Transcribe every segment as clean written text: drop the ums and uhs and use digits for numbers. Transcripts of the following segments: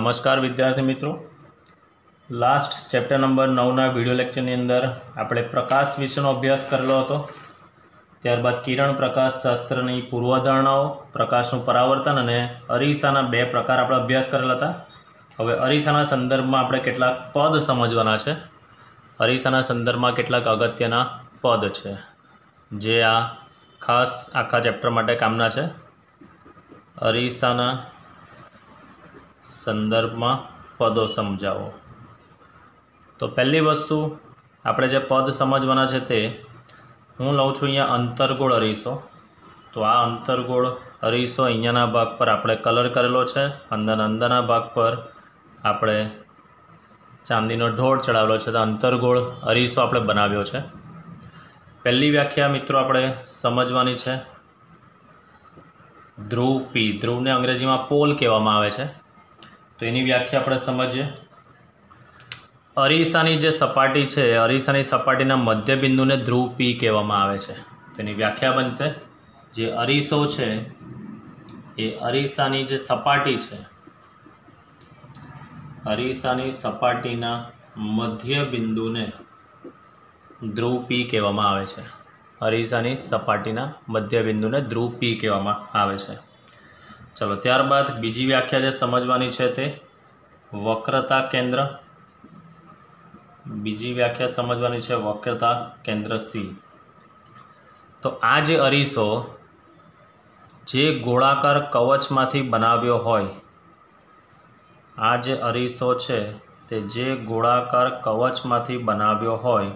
नमस्कार विद्यार्थी मित्रों, लास्ट चैप्टर नंबर 9 विडियो लेक्चरनी अंदर આપણે પ્રકાશ વિશેનો અભ્યાસ કરેલો હતો। ત્યારબાદ કિરણ પ્રકાશ શાસ્ત્રની પૂર્વધારણાઓ, પ્રકાશનું પરાવર્તન અને અરીસાના બે પ્રકાર આપણે અભ્યાસ કરેલા હતા। હવે અરીસાના સંદર્ભમાં આપણે કેટલાક પદ સમજવાના છે। અરીસાના સંદર્ભમાં કેટલાક અગત્યના પદ છે જે આ ખાસ આખા ચેપ્ટર માટે કામના છે। અરીસાના संदर्भ में पदों समझाओ। तो पहली वस्तु आपणे जे पद समझवाना छे ते हूँ लઉં છું अहींया अंतरगोळ अरीसो। तो आ अंतरगोळ अरीसो अहींयाना भाग पर आपणे कलर करेलो छे, अंदरना भाग पर आपणे चांदीनो ढोळ चढ़ावेलो छे। तो अंतरगोळ अरीसो आपणे बनाव्यो छे। पहली व्याख्या मित्रों आपणे समझवानी छे ध्रुव पी। ध्रुवने अंग्रेजीमां पोल कहेवामां आवे छे। तो एनी व्याख्या अपने समझिए। अरीसानी जे सपाटी है, अरीसानी सपाटीना मध्य बिंदु ने ध्रुव पी कहेवामां आवे छे। तो एनी व्याख्या बनशे जे अरीसो है ए अरीसानी जे सपाटी है, अरीसानी सपाटीना मध्य बिंदु ने ध्रुव पी कहेवामां आवे छे। अरीसानी सपाटीना मध्य बिंदु ने ध्रुव पी कहेवामां आवे छे। चलो त्यारबाद बीजी व्याख्या जे समझवानी है ते वक्रता केंद्र। बीजी व्याख्या समझवानी है वक्रता केंद्र सी। तो आ जे अरीसो जे गोलाकार कवच मांथी बनाव्यो होय, आ जे अरीसो छे ते जे गोलाकार कवच मांथी बनाव्यो होय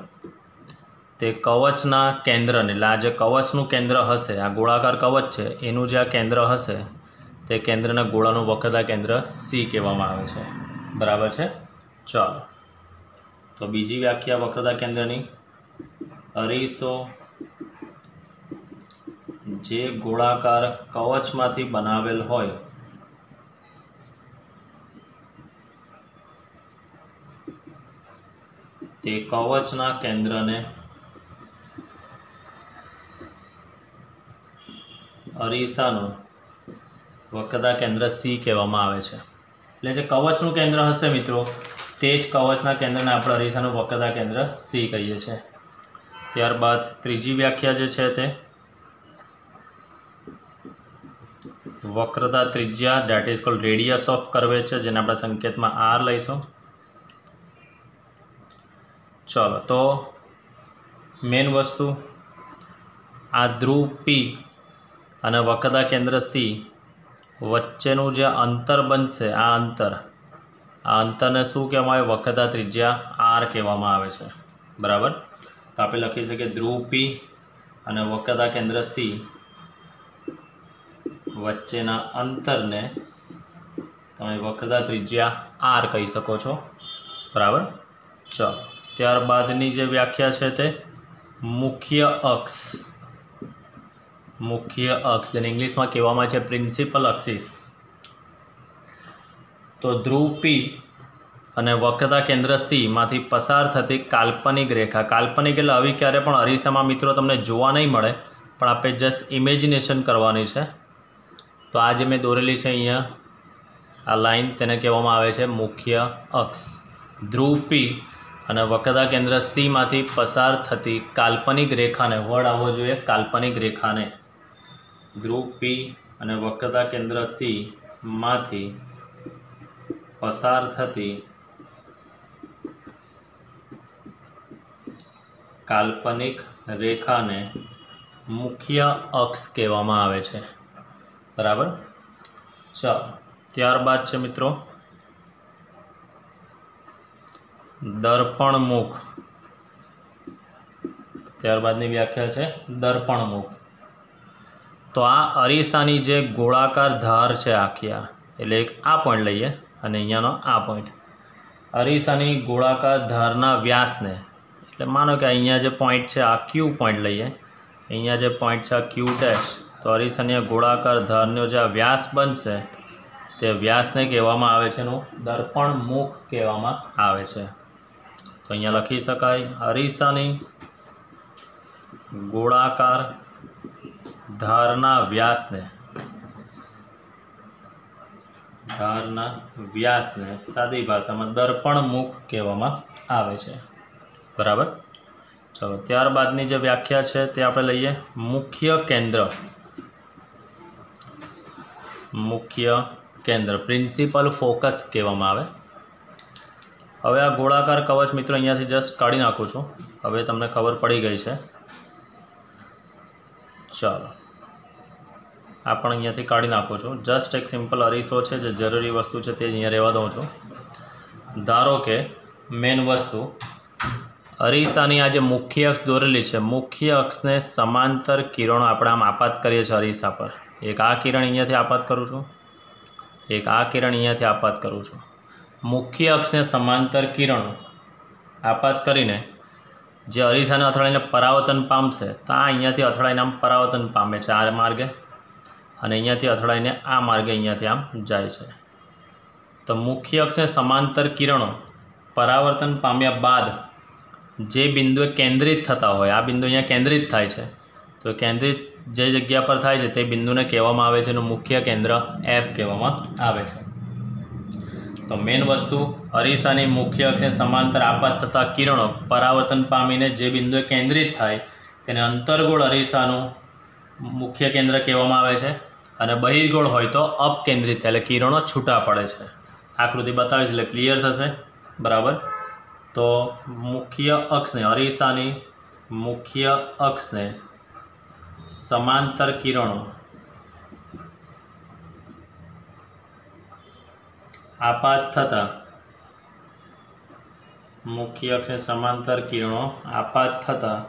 ते कवचना केंद्र ने, आ जे कवचनुं केंद्र हशे, आ गोलाकार कवच छे एनुं जे आ केंद्र हशे ते केंद्रना गोळानुं वक्रता केंद्र सी कहेवामां आवे छे। बराबर है। चलो तो बीजी व्याख्या वक्रता केंद्रनी, अरीसो जे गोलाकार कवचमांथी बनावेल होय ते कवचना केंद्रने अरीसानुं वक्रता केंद्र सी कहेवामां आवे छे। એટલે જે કવચનું કેન્દ્ર હશે મિત્રો તે જ કવચના કેન્દ્રને આપણે અરીસાનું વક્રતા કેન્દ્ર સી કહીએ છીએ। ત્યારબાદ ત્રીજી વ્યાખ્યા જે છે તે વક્રતા ત્રિજ્યા, that is called radius of curvature, જેને આપણે સંકેતમાં આર લઈશું। ચલો તો મેઇન વસ્તુ આ ધ્રુવ પી અને વક્રતા કેન્દ્ર सी वच्चेनु जे अंतर बनशे, आ अंतर ने शू कहेवामां आवे? वक्रता त्रिज्या आर कहेवामां आवे छे। बराबर। तो आपणे लखी सकीए ध्रुव पी अने वक्रता केंद्र सी वच्चेना अंतर ने तमे वक्रता त्रिज्या आर कही शको छो। बराबर। चलो त्यारबादनी जे व्याख्या छे ते मुख्य अक्ष। मुख्य अक्ष जेने इंग्लिश में कहेवामां छे प्रिंसिपल एक्सिस। तो ध्रुव पी अने वक्रता केंद्र सी मांथी पसार थती काल्पनिक रेखा। काल्पनिक एटले आवी क्यारे पण अरीसामां मित्रों तमने जोवा नहीं मळे, पण आपणे जस्ट इमेजिनेशन करवानी छे। तो आ जे मैं दोरेली छे अहींया आ लाइन तेने कहेवामां आवे छे मुख्य अक्ष। ध्रुव पी अने वक्रता केंद्र सी मांथी पसार थती काल्पनिक रेखाने, वर्ड आवो जोईए काल्पनिक रेखाने, ध्रुव पी अने वक्रता केंद्र सी मांथी पसार थती काल्पनिक रेखा ने मुख्य अक्ष कहेवामां आवे छे। बराबर। चलो त्यारबाद छे मित्रों दर्पणमुख। त्यारबादनी व्याख्या छे दर्पणमुख। तो आ अरीसानी जे गोलाकार धार है आखी, एटले एक आ पॉइंट लईए अने अहींयानो आ पॉइंट, अरीसानी गोलाकार धारना व्यास ने, एटले मानो कि अहींया जे पॉइंट है आ क्यू पॉइंट लईए, अहींया जे पॉइंट है क्यू डैश। तो अरीसानी गोलाकार धारनो जे व्यास बनशे ते व्यासने कहेवामां आवे छे एनुं दर्पणमुख कहेवामां आवे छे। तो अहींया लखी शकाय अरीसानी गोलाकार धारना व्यास ने ધારના વ્યાસને સાદી ભાષામાં દર્પણમુખ કહેવામાં આવે છે। બરાબર। ચલો ત્યારબાદની જે વ્યાખ્યા છે તે આપણે લઈએ। મુખ્ય કેન્દ્ર, મુખ્ય કેન્દ્ર પ્રિન્સિપલ ફોકસ કહેવામાં આવે। હવે આ ગોળાકાર કવચ મિત્રો અહીંયાથી જસ્ટ કાઢી નાખું છું। હવે તમને ખબર પડી ગઈ છે। ચાલો આ પણ અહીંયાથી કાઢી નાખું છું। જસ્ટ એક સિમ્પલ અરીસો છે, જે જરૂરી વસ્તુ છે તે જ અહીંયા રહેવા દઉં છું। ધારો કે મેન વસ્તુ અરીસાની આ જે મુખ્ય અક્ષ દોરેલી છે, મુખ્ય અક્ષને સમાંતર કિરણો આપણે આમ આપાત કરીએ છીએ અરીસા પર। એક આ કિરણ અહીંયાથી આપાત કરું છું, એક આ કિરણ અહીંયાથી આપાત કરું છું। મુખ્ય અક્ષને સમાંતર કિરણો આપાત કરીને જે અરીસાને અથડાઈને પરાવર્તન પામશે, તો આ અહીંયાથી અથડાઈને આમ પરાવર્તન પામે છે આ માર્ગે, અને અહીંયાથી અથડાઈને આ માર્ગે અહીંયાથી આમ જાય છે। તો મુખ્ય અક્ષને સમાંતર કિરણો પરાવર્તન પામ્યા બાદ જે બિંદુએ કેન્દ્રિત થતા હોય, આ બિંદુ અહીંયા કેન્દ્રિત થાય છે, તો કેન્દ્રિત જે જગ્યા પર થાય છે તે બિંદુને કહેવામાં આવે છે એનું મુખ્ય કેન્દ્ર એફ કહેવામાં આવે છે। તો મેન વસ્તુ અરીસાની મુખ્ય અક્ષને સમાંતર આપાત થતા કિરણો પરાવર્તન પામીને જે બિંદુએ કેન્દ્રિત થાય તેને અંતર્ગોળ અરીસાનું મુખ્ય કેન્દ્ર કહેવામાં આવે છે, અને બહિર્ગોળ હોય તો અપકેન્દ્રિત થાય, એટલે કિરણો છૂટા પડે છે। આકૃતિ બતાવીશ એટલે ક્લિયર થશે। બરાબર। તો મુખ્ય અક્ષને, અરીસાની મુખ્ય અક્ષને સમાંતર કિરણો આપાત થતા, મુખ્ય અક્ષને સમાંતર કિરણો આપાત થતા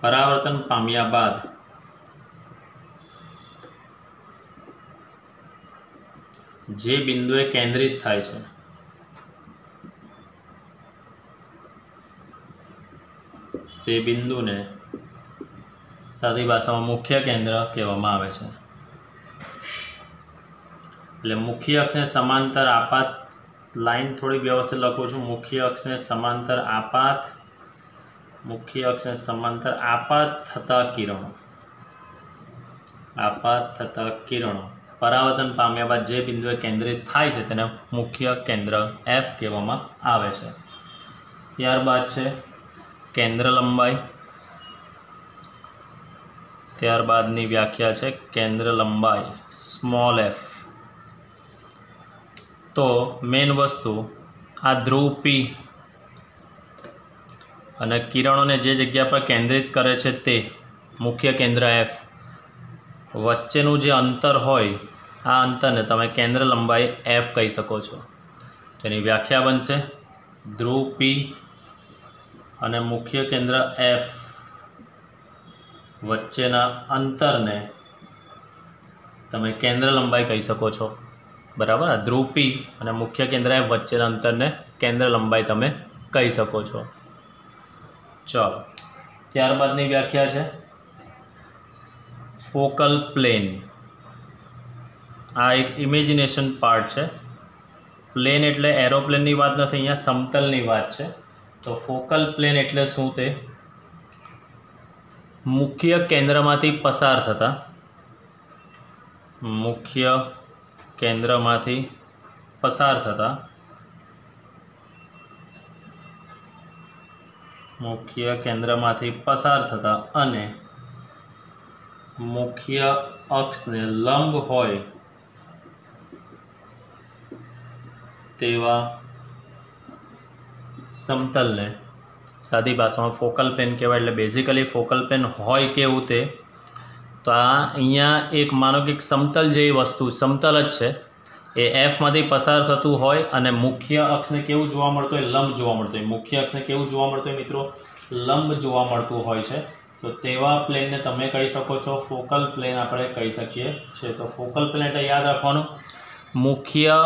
પરાવર્તન પામ્યા બાદ જે બિંદુએ કેન્દ્રિત થાય છે તે બિંદુને સાદી ભાષામાં મુખ્ય કેન્દ્ર કહેવામાં આવે છે। એટલે મુખ્ય અક્ષને સમાંતર આપાત, લાઈન થોડી વ્યવસ્થિત લખું છું। મુખ્ય અક્ષને સમાંતર આપાત, મુખ્ય અક્ષને સમાંતર આપાત થતા કિરણો, આપાત થતા કિરણો પરાવર્તન પામ્યા બાદ જે બિંદુએ કેન્દ્રિત થાય છે તેને મુખ્ય કેન્દ્ર એફ કહેવામાં આવે છે। ત્યારબાદ છે કેન્દ્ર લંબાઈ। ત્યારબાદની વ્યાખ્યા છે કેન્દ્ર લંબાઈ સ્મોલ એફ। તો મેન વસ્તુ આ ધ્રુવ પી અને કિરણોને જે જગ્યા પર કેન્દ્રિત કરે છે તે મુખ્ય કેન્દ્ર એફ વચ્ચેનું જે અંતર હોય, આ અંતરને તમે કેન્દ્ર લંબાઈ એફ કહી શકો છો। તેની વ્યાખ્યા બનશે ધ્રુવ પી અને મુખ્ય કેન્દ્ર એફ વચ્ચેના અંતરને તમે કેન્દ્ર લંબાઈ કહી શકો છો। બરાબર। ધ્રુવ પી અને મુખ્ય કેન્દ્ર એફ વચ્ચેના અંતરને કેન્દ્ર લંબાઈ તમે કહી શકો છો। ચાલો ત્યારબાદની વ્યાખ્યા છે ફોકલ પ્લેન। આ એક ઇમેજિનેશન પાર્ટ છે। પ્લેન એટલે એરોપ્લેનની વાત નથી, અહીંયા સમતલની વાત છે। તો ફોકલ પ્લેન એટલે શું? તે મુખ્ય કેન્દ્રમાંથી પસાર થતા, મુખ્ય કેન્દ્રમાંથી પસાર થતા, મુખ્ય કેન્દ્રમાંથી પસાર થતા અને મુખ્ય અક્ષને લંબ હોય તેવા સમતલને સાદી ભાષામાં ફોકલ પ્લેન કહેવાય। એટલે બેઝિકલી ફોકલ પ્લેન હોય કેવું તે, તો આ અહીંયા એક માનો કે એક સમતલ જેવી વસ્તુ, સમતલ જ છે, એ એફમાંથી પસાર થતું હોય અને મુખ્ય અક્ષને કેવું જોવા મળતું હોય? લંબ જોવા મળતું હોય। મુખ્ય અક્ષને કેવું જોવા મળતું હોય મિત્રો? લંબ જોવા મળતું હોય છે। તો તેવા પ્લેનને તમે કહી શકો છો ફોકલ પ્લેન આપણે કહી શકીએ છીએ। તો ફોકલ પ્લેન એટલે યાદ રાખવાનું, મુખ્ય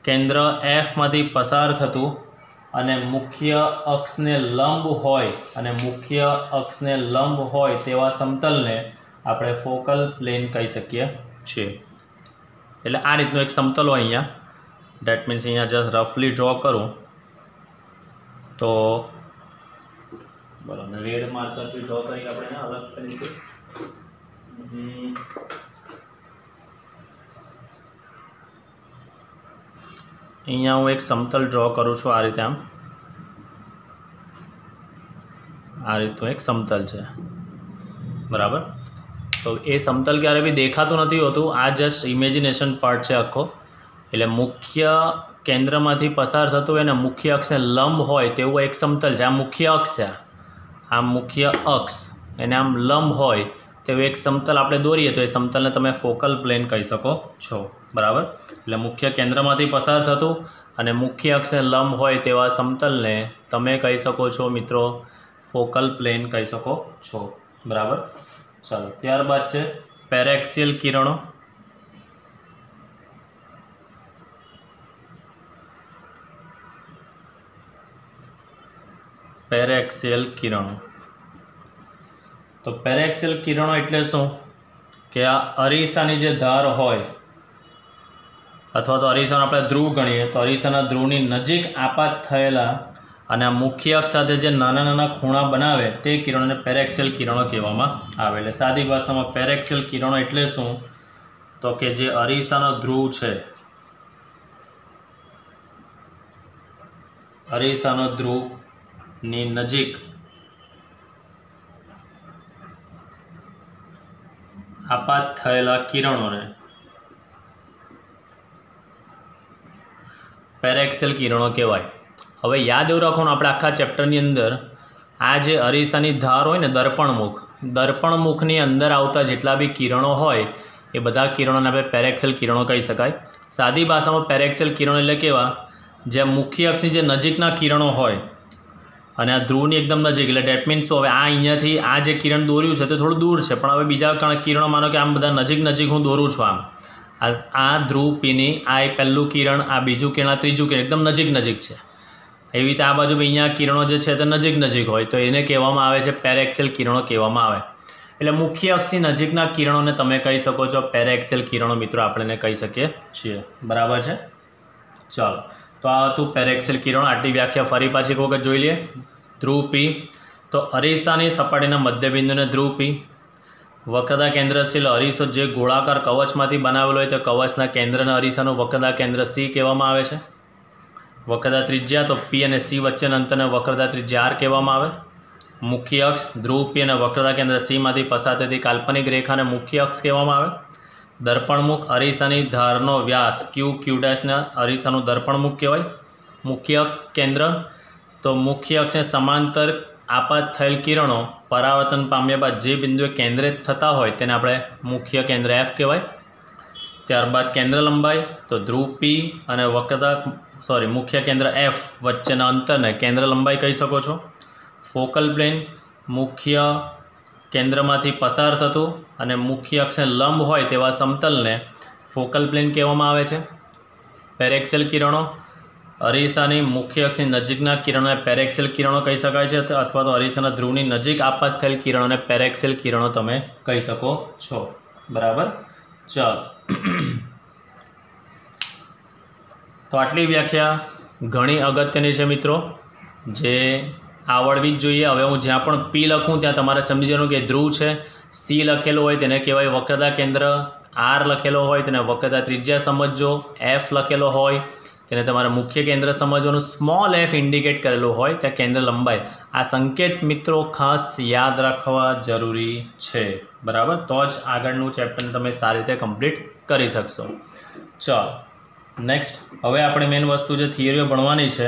કેન્દ્ર એફમાંથી પસાર થતું અને મુખ્ય અક્ષને લંબ હોય, અને મુખ્ય અક્ષને લંબ હોય તેવા સમતલને આપણે ફોકલ પ્લેન કહી શકીએ છીએ। એટલે આ રીતનું એક સમતલ હોય અહીંયા, ડેટ મીન્સ અહીંયા જસ્ટ રફલી ડ્રો કરું તો બરાબર રેડ માર્કરથી ડ્રો કરી આપણે અલગ તરીકે અહીંયા હું એક સમતલ ડ્રો કરું છું, આ રીતે આમ આ રીતનું એક સમતલ છે, બરાબર. તો એ સમતલ ક્યારે બી દેખાતું નથી હોતું, આ જસ્ટ ઇમેજિનેશન પાર્ટ છે આખો. એટલે મુખ્ય કેન્દ્રમાંથી પસાર થતું હોય ને મુખ્ય અક્ષને લંબ હોય તેવું એક સમતલ છે. આ મુખ્ય અક્ષ છે, આ મુખ્ય અક્ષ એને આમ લંબ હોય તેવું એક સમતલ આપણે દોરીએ તો એ સમતલને તમે ફોકલ પ્લેન કહી શકો છો, બરાબર. એટલે મુખ્ય કેન્દ્રમાંથી પસાર થતું અને મુખ્ય અક્ષને લંબ હોય તેવા સમતલને તમે કહી શકો છો મિત્રો ફોકલ પ્લેન કહી શકો છો, બરાબર. ચાલો, ત્યારબાદ છે પેરેક્સિયલ કિરણો. પેરેક્સિયલ કિરણો, તો પેરેક્સિયલ કિરણો એટલે શું કે આ અરીસાની જે ધાર હોય અથવા તો અરીસાનો આપણે ધ્રુવ ગણીએ તો અરીસાના ધ્રુવની નજીક આપાત થયેલા અને આ મુખ્ય અક્ષ સાથે જે નાના નાના ખૂણા બનાવે તે કિરણોને પેરેક્સિયલ કિરણો કહેવામાં આવે. એટલે સાદી ભાષામાં પેરેક્સિયલ કિરણો એટલે શું તો કે જે અરીસાનો ધ્રુવ છે, અરીસાનો ધ્રુવની નજીક આપાત થયેલા કિરણોને પેરેક્સિયલ કિરણો કહેવાય. હવે યાદ એવું રાખવાનું, આપણે આખા ચેપ્ટરની અંદર આ જે અરીસાની ધાર હોય ને દર્પણમુખની અંદર આવતા જેટલા બી કિરણો હોય એ બધા કિરણોને આપણે પેરેક્સિયલ કિરણો કહી શકાય. સાદી ભાષામાં પેરેક્સિયલ કિરણો એટલે કેવા, જે મુખ્ય અક્ષની જે નજીકના કિરણો હોય અને આ ધ્રુવની એકદમ નજીક. એટલે ડેટ મીન્સ હવે આ અહીંયાથી આ જે કિરણ દોર્યું છે તે થોડું દૂર છે, પણ હવે બીજા કિરણો માનો કે આમ બધા નજીક હું દોરું છું. આમ આ ધ્રુવ પીની આ એક પહેલું કિરણ, આ બીજું કિરણ, આ ત્રીજું કિરણ એકદમ નજીક છે. એવી રીતે આ બાજુ અહીંયા કિરણો જે છે તે નજીક હોય તો એને કહેવામાં આવે છે પેરેક્સિયલ કિરણો કહેવામાં આવે. એટલે મુખ્ય અક્ષની નજીકના કિરણોને તમે કહી શકો છો પેરેક્સિયલ કિરણો મિત્રો આપણે કહી શકીએ છીએ, બરાબર છે. ચાલો, તો આ હતું પેરેક્સિયલ કિરણો. આટલી વ્યાખ્યા ફરી પાછી એક વખત જોઈ લઈએ. ધ્રુવ પી, તો અરીસાની સપાટીના મધ્યબિંદુને ધ્રુવ પી. વક્રતા કેન્દ્રશીલ અરીસો જે ગોળાકાર કવચમાંથી બનાવેલો હોય તો કવચના કેન્દ્રના અરીસાનું વક્રતા કેન્દ્ર સી કહેવામાં આવે છે. વક્રતા ત્રિજ્યા, તો પી અને સી વચ્ચેના અંતરને વક્રતા ત્રિજ્યા આર કહેવામાં આવે. મુખ્ય અક્ષ ધ્રુવ પી અને વક્રતા કેન્દ્ર સીમાંથી પસાર થતી કાલ્પનિક રેખાને મુખ્ય અક્ષ કહેવામાં આવે. દર્પણમુખ અરીસાની ધારનો વ્યાસ ક્યુ ડેશના અરીસાનું દર્પણમુખ કહેવાય. મુખ્ય કેન્દ્ર, તો મુખ્ય અક્ષને સમાંતર આપાત થયેલ કિરણો પરાવર્તન પામ્યા બાદ જે બિંદુએ કેન્દ્રિત થતા હોય તેને આપણે મુખ્ય કેન્દ્ર એફ કહેવાય. ત્યારબાદ કેન્દ્ર લંબાઈ, તો ધ્રુવ પી અને મુખ્ય કેન્દ્ર એફ વચ્ચેના અંતરને કેન્દ્ર લંબાઈ કહી શકો છો. ફોકલ પ્લેન, મુખ્ય કેન્દ્રમાંથી પસાર થતું અને મુખ્ય અક્ષને લંબ હોય તેવા સમતલને ફોકલ પ્લેન કહેવામાં આવે છે. પેરેક્સિયલ કિરણો, અરીસાની મુખ્ય અક્ષની નજીકના કિરણોને પેરેક્સિયલ કિરણો કહી શકાય છે, અથવા તો અરીસાના ધ્રુવની નજીક આપાત થયેલ કિરણોને પેરેક્સિયલ કિરણો તમે કહી શકો છો, બરાબર. ચાલો, તો આટલી વ્યાખ્યા ઘણી અગત્યની છે મિત્રો, જે આવડવી જ જોઈએ. હવે હું જ્યાં પણ પી લખું ત્યાં તમારે સમજી જવાનું કે ધ્રુવ છે, સી લખેલો હોય તેને કહેવાય વક્રતા કેન્દ્ર, આર લખેલો હોય તેને વક્રતા ત્રિજ્યા સમજજો, એફ લખેલો હોય તેને તમારે મુખ્ય કેન્દ્ર સમજવાનું, સ્મોલ એફ ઇન્ડિકેટ કરેલું હોય ત્યાં કેન્દ્ર લંબાઈ. આ સંકેત મિત્રો ખાસ યાદ રાખવા જરૂરી છે, બરાબર, તો જ આગળનું ચેપ્ટર તમે સારી રીતે કમ્પ્લીટ કરી શકશો. ચાલો, નેક્સ્ટ હવે આપણે મેઇન વસ્તુ જે થિયરીઓ ભણવાની છે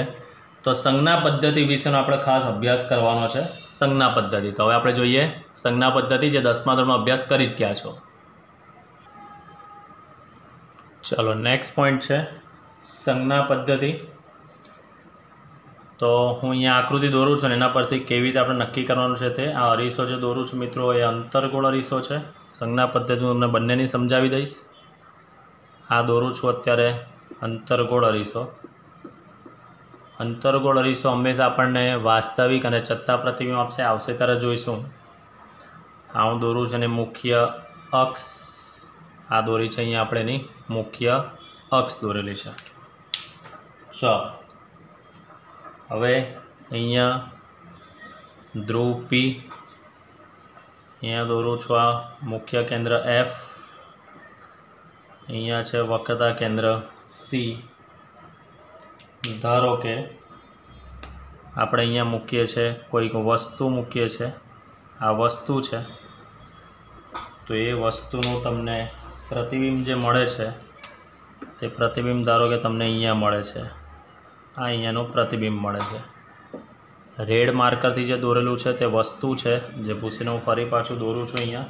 તો સંજ્ઞા પદ્ધતિ વિશેનો આપણે ખાસ અભ્યાસ કરવાનો છે. સંજ્ઞા પદ્ધતિ, તો હવે આપણે જોઈએ સંજ્ઞા પદ્ધતિ જે 10મા ધોરણમાં અભ્યાસ કરી જ ગયા છો. ચાલો, નેક્સ્ટ પોઈન્ટ છે સંજ્ઞા પદ્ધતિ. તો હું અહીંયા આકૃતિ દોરું છું અને એના પરથી કેવી રીતે આપણે નક્કી કરવાનું છે તે. આ અરીસો જે દોરું છું મિત્રો એ અંતર્ગોળ અરીસો છે. સંજ્ઞા પદ્ધતિ હું તમને બંનેની સમજાવી દઈશ. આ દોરું છું અત્યારે અંતર્ગોળ અરીસો. અંતર્ગોળ અરીસો હંમેશા આપણને વાસ્તવિક અને ચત્તા પ્રતિબિંબ આવશે ત્યારે જોઈશું. આ હું દોરું છું અને મુખ્ય અક્ષ આ દોરી છે, અહીંયા આપણે એની મુખ્ય અક્ષ દોરેલી છે. ચાલો, હવે અહીંયા ધ્રુવ પી, અહીંયા દોરું છું આ મુખ્ય કેન્દ્ર F, અહીંયા છે વક્રતા કેન્દ્ર C। ધારો કે આપણે અહીંયા મૂકીએ છીએ કોઈક વસ્તુ મૂકીએ છીએ, આ વસ્તુ છે, તો એ વસ્તુનું તમને પ્રતિબિંબ જે મળે છે તે પ્રતિબિંબ ધારો કે તમને અહીંયા મળે છે, આ અહીંયાનું પ્રતિબિંબ મળે છે। રેડ માર્કરથી જે દોરેલું છે તે વસ્તુ છે, જે ભૂસીને હું ફરી પાછું દોરું છું અહીંયા।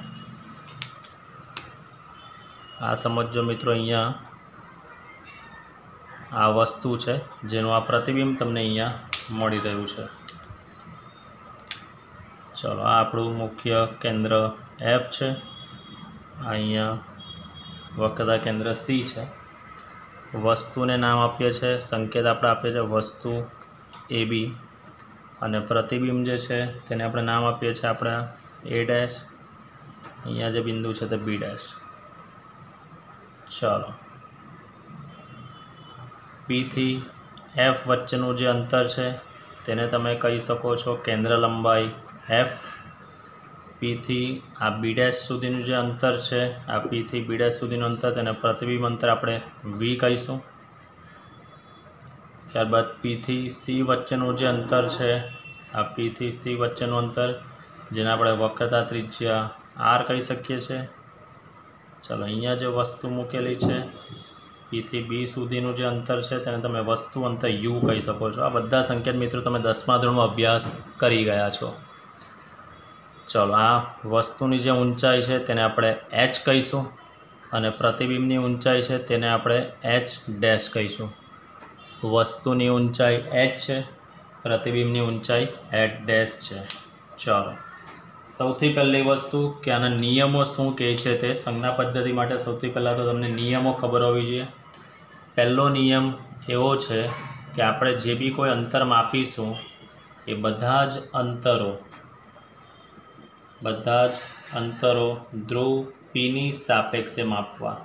આ સમજો મિત્રો, અહીંયા આ વસ્તુ છે જેનું આ પ્રતિબિંબ તમને અહીંયા મળી રહ્યું છે। ચલો, આ આપણું મુખ્ય કેન્દ્ર F છે, અહીંયા વક્રતા કેન્દ્ર C છે। વસ્તુને નામ આપીએ છીએ, સંકેત આપણે આપીએ છીએ વસ્તુ AB, અને પ્રતિબિંબ જે છે તેને આપણે નામ આપીએ છીએ આપણે A', અહીંયા જે બિંદુ છે તે B'। ચાલો, P થી F વચ્ચેનું જે અંતર છે તેને તમે કહી શકો છો કેન્દ્ર લંબાઈ F। P થી આ B' સુધીનું જે અંતર છે, આ P થી B' સુધીનું અંતર, તેને પ્રતિબિંબ અંતર આપણે V કહીશું। ત્યારબાદ P થી C વચ્ચેનું જે અંતર છે, આ P થી C વચ્ચેનું અંતર, જેને આપણે વક્રતા ત્રિજ્યા R કહી શકીએ છીએ। ચાલો, અહીંયા જે વસ્તુ મૂકેલી છે P થી B સુધીનું જે અંતર છે તેને તમે વસ્તુ અંતર U કહી શકો છો। આ બધા સંકેત મિત્રો તમે 10મા ધોરણમાં અભ્યાસ કરી ગયા છો। ચલો, આ વસ્તુની જે ઊંચાઈ છે તેને આપણે H કહીશું, અને પ્રતિબિંબની ઊંચાઈ છે તેને આપણે H' કહીશું। વસ્તુની ઊંચાઈ H છે, પ્રતિબિંબની ઊંચાઈ H' છે। ચાલો, સૌથી પહેલી વસ્તુ કે આના નિયમો શું કહે છે તે સંજ્ઞા પદ્ધતિ માટે સૌથી પહેલાં તો તમને નિયમો ખબર હોવી જોઈએ। પહેલો નિયમ એવો છે કે આપણે જે બી કોઈ અંતર માપીશું એ બધા જ અંતરો ધ્રુવ Pની સાપેક્ષે માપવા।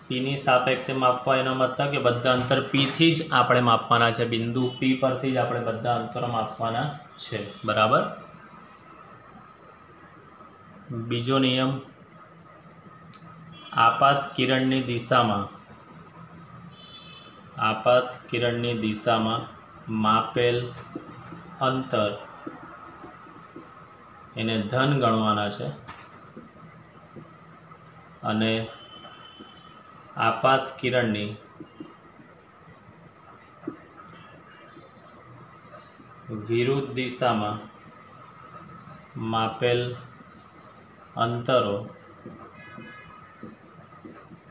Pની સાપેક્ષે માપવા એનો મતલબ કે બધા અંતર P થી જ આપણે માપવાના છે, બિંદુ P પરથી જ આપણે બધા અંતરો માપવાના છે, બરાબર। બીજો નિયમ, આપાત કિરણની દિશામાં માપેલ અંતર એને ધન ગણવાના છે, અને આપાત કિરણની વિરુદ્ધ દિશામાં માપેલ અંતરો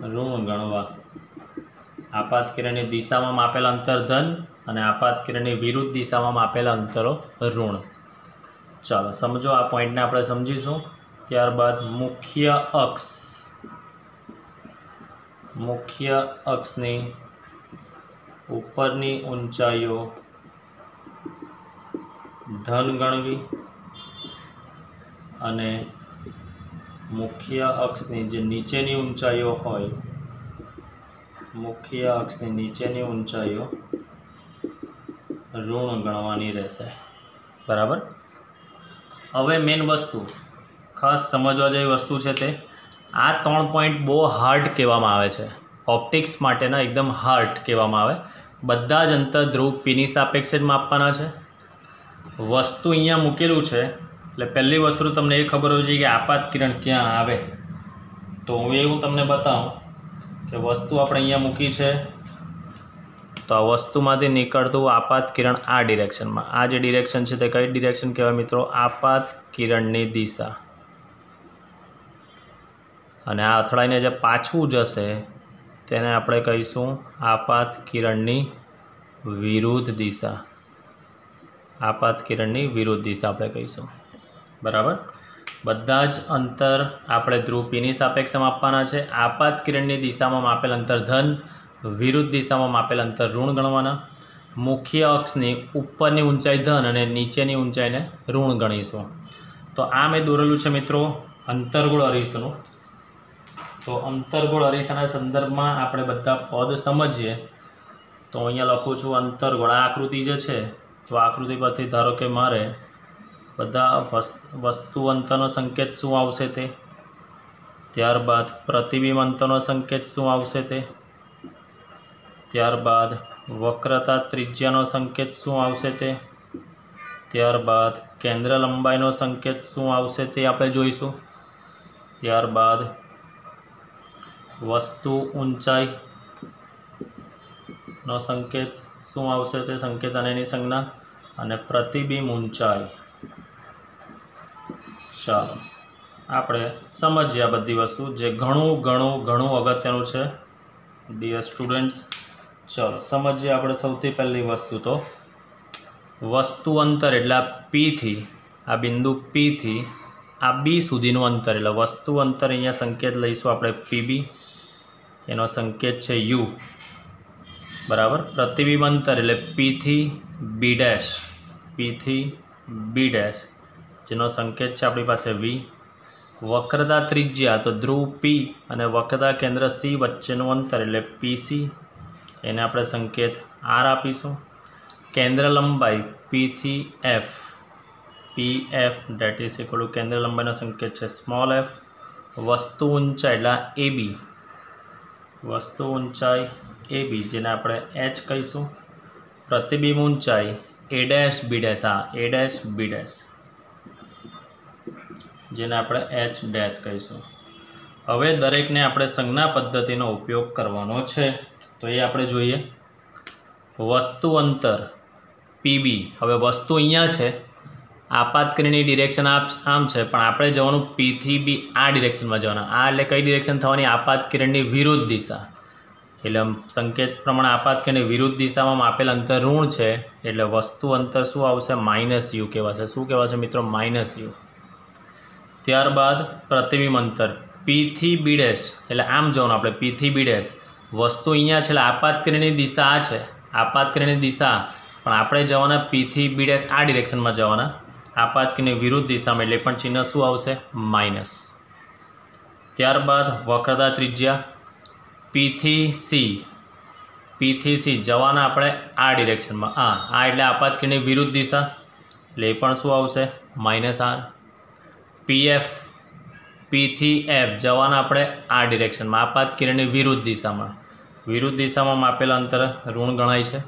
ઋણ ગણવા। આપાત કિરણની દિશામાં માપેલ અંતર ધન અને આપાત કિરણની વિરુદ્ધ દિશામાં માપેલા અંતરો ઋણ। ચાલો, સમજો, આ પોઈન્ટને આપણે સમજીશું। ત્યારબાદ મુખ્ય અક્ષની ઉપરની ઊંચાઈઓ ધન ગણવી, અને મુખ્ય અક્ષની જે નીચેની ઊંચાઈઓ હોય, મુખ્ય અક્ષની નીચેની ઊંચાઈઓ ઋણ ગણવાની રહેશે, બરાબર। હવે મેઇન વસ્તુ, ખાસ સમજવા જેવી વસ્તુ છે તે આ 3 પોઈન્ટ બહુ હાર્ડ કહેવામાં આવે છે, ઓપ્ટિક્સ માટેના એકદમ હાર્ડ કહેવામાં આવે। બધા જ અંતર ધ્રુવ Pની સાપેક્ષે જ માપવાના છે। વસ્તુ અહીંયા મૂકેલું છે એટલે પહેલી વસ્તુ તમને એ ખબર હોવી જોઈએ કે આપાત કિરણ ક્યાં આવે। તો હું એવું તમને બતાવું કે વસ્તુ આપણે અહીંયા મૂકી છે, તો આ વસ્તુમાંથી નીકળતું આપાત કિરણ આ ડિરેક્શનમાં, આ જે ડિરેક્શન છે તે કઈ ડિરેક્શન કહેવાય મિત્રો? આપાત કિરણની દિશા। અને આ અથડાઈને જે પાછું જશે તેને આપણે કહીશું આપાત કિરણની વિરુદ્ધ દિશા। આપાત કિરણની વિરુદ્ધ દિશા આપણે કહીશું, બરાબર। બધા જ અંતર આપણે ધ્રુવ Pની સાપેક્ષે માપવાના છે। આપાત કિરણની દિશામાં માપેલ અંતર ધન, વિરુદ્ધ દિશામાં માપેલ અંતર ઋણ ગણવાના। મુખ્ય અક્ષની ઉપરની ઊંચાઈ ધન અને નીચેની ઊંચાઈને ઋણ ગણીશું। તો આ મેં દોરેલું છે મિત્રો અંતર્ગોળ અરીસાનું। તો અંતર્ગોળ અરીસાના સંદર્ભમાં આપણે બધા પદ સમજીએ। તો અહીંયા લખું છું અંતર્ગોળ, આ આકૃતિ જે છે, તો આકૃતિ પરથી ધારો કે મારે બધા વસ્તુ અંતરનો સંકેત શું આવશે તે, ત્યારબાદ પ્રતિબિંબ અંતરનો સંકેત શું આવશે તે, ત્યારબાદ વક્રતા ત્રિજ્યાનો સંકેત શું આવશે તે, ત્યારબાદ કેન્દ્ર લંબાઈનો સંકેત શું આવશે તે આપણે જોઈશું, ત્યારબાદ વસ્તુ ઊંચાઈનો સંકેત શું આવશે તે, સંકેત અને એની સંજ્ઞા, અને પ્રતિબિંબ ઊંચાઈ. ચાલો આપણે સમજીએ આ બધી વસ્તુ જે ઘણું અગત્યનું છે ડિયર સ્ટુડન્ટ્સ. ચલો સમજીએ આપણે સૌથી પહેલી વસ્તુ તો વસ્તુ અંતર એટલે આ પીથી આ બિંદુ પીથી આ બી સુધીનું અંતર એટલે વસ્તુ અંતર અહીંયા સંકેત લઈશું આપણે પીબી, એનો સંકેત છે યુ બરાબર. પ્રતિબિંબ અંતર એટલે પીથી બી ડેશ જેનો સંકેત છે આપણી પાસે વી. વક્રતા ત્રિજ્યા તો ધ્રુવ પી અને વક્રતા કેન્દ્ર સી વચ્ચેનું અંતર એટલે પીસી, એને આપણે સંકેત આર આપીશું. કેન્દ્ર લંબાઈ પીથી F, P F that is equal to કેન્દ્ર લંબાઈનો સંકેત છે સ્મોલ એફ. વસ્તુ ઊંચાઈ એટલે એબી, વસ્તુ ઊંચાઈ એબી જેને આપણે એચ કહીશું. પ્રતિબિંબ ઊંચાઈ એ ડેશ બી ડેશ, હા એ ડેશ બી ડેશ જેને આપણે એચ ડેશ કહીશું. હવે દરેકને આપણે સંજ્ઞા પદ્ધતિનો ઉપયોગ કરવાનો છે તો એ આપણે જોઈએ. વસ્તુ અંતર પીબી, હવે વસ્તુ અહીંયા છે, આપાત કિરણની ડિરેક્શન આમ છે પણ આપણે જવાનું પીથી બી આ ડિરેક્શનમાં જવાના. આ એટલે કઈ ડિરેક્શન થવાની, આપાત કિરણની વિરુદ્ધ દિશા. એટલે સંકેત પ્રમાણે આપાત કિરણની વિરુદ્ધ દિશામાં માપેલ અંતર ઋણ છે એટલે વસ્તુ અંતર શું આવશે, માઇનસ યુ કહેવાશે. શું કહેવાશે મિત્રો, માઇનસ યુ. ત્યારબાદ પ્રતિબિંબ અંતર પીથી બી ડેશ એટલે આમ જવાનું આપણે પીથી બી ડેશ. વસ્તુ અહીંયા છે એટલે આપાત કિરણની દિશા આ છે, આપાત કિરણની દિશા, પણ આપણે જવાના પીથી બી ડેશ આ ડિરેક્શનમાં જવાના, આપાત કિરણની વિરુદ્ધ દિશામાં એટલે પણ ચિહ્ન શું આવશે, માઇનસ. ત્યારબાદ વક્રતા ત્રિજ્યા પીથી સી જવાના આપણે આ ડિરેક્શનમાં, આ એટલે આપાત કિરણની વિરુદ્ધ દિશા એટલે એ પણ શું આવશે, માઇનસ આર. પીએફ પીથી એફ જવાના આપણે આ ડિરેક્શનમાં, આપાત કિરણની વિરુદ્ધ દિશામાં માપેલા અંતર ઋણ ગણાય છે.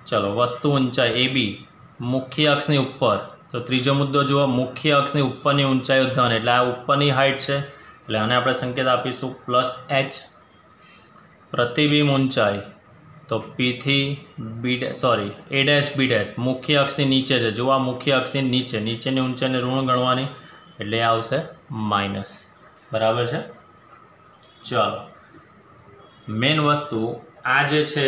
ચલો વસ્તુ ઊંચાઈ એબી મુખ્ય અક્ષની ઉપર, તો ત્રીજો મુદ્દો જુઓ, મુખ્ય અક્ષની ઉપરની ઊંચાઈઓ ધન એટલે આ ઉપરની હાઇટ છે એટલે આને આપણે સંકેત આપીશું પ્લસ એચ. પ્રતિબિંબ ઊંચાઈ તો પીથી બી એ ડેશ બી ડેશ મુખ્ય અક્ષની નીચે છે, જો આ મુખ્ય અક્ષની નીચેની ઊંચાઈને ઋણ ગણવાની એટલે આવશે માઇનસ. બરાબર છે. ચાલો મેન વસ્તુ આ જે છે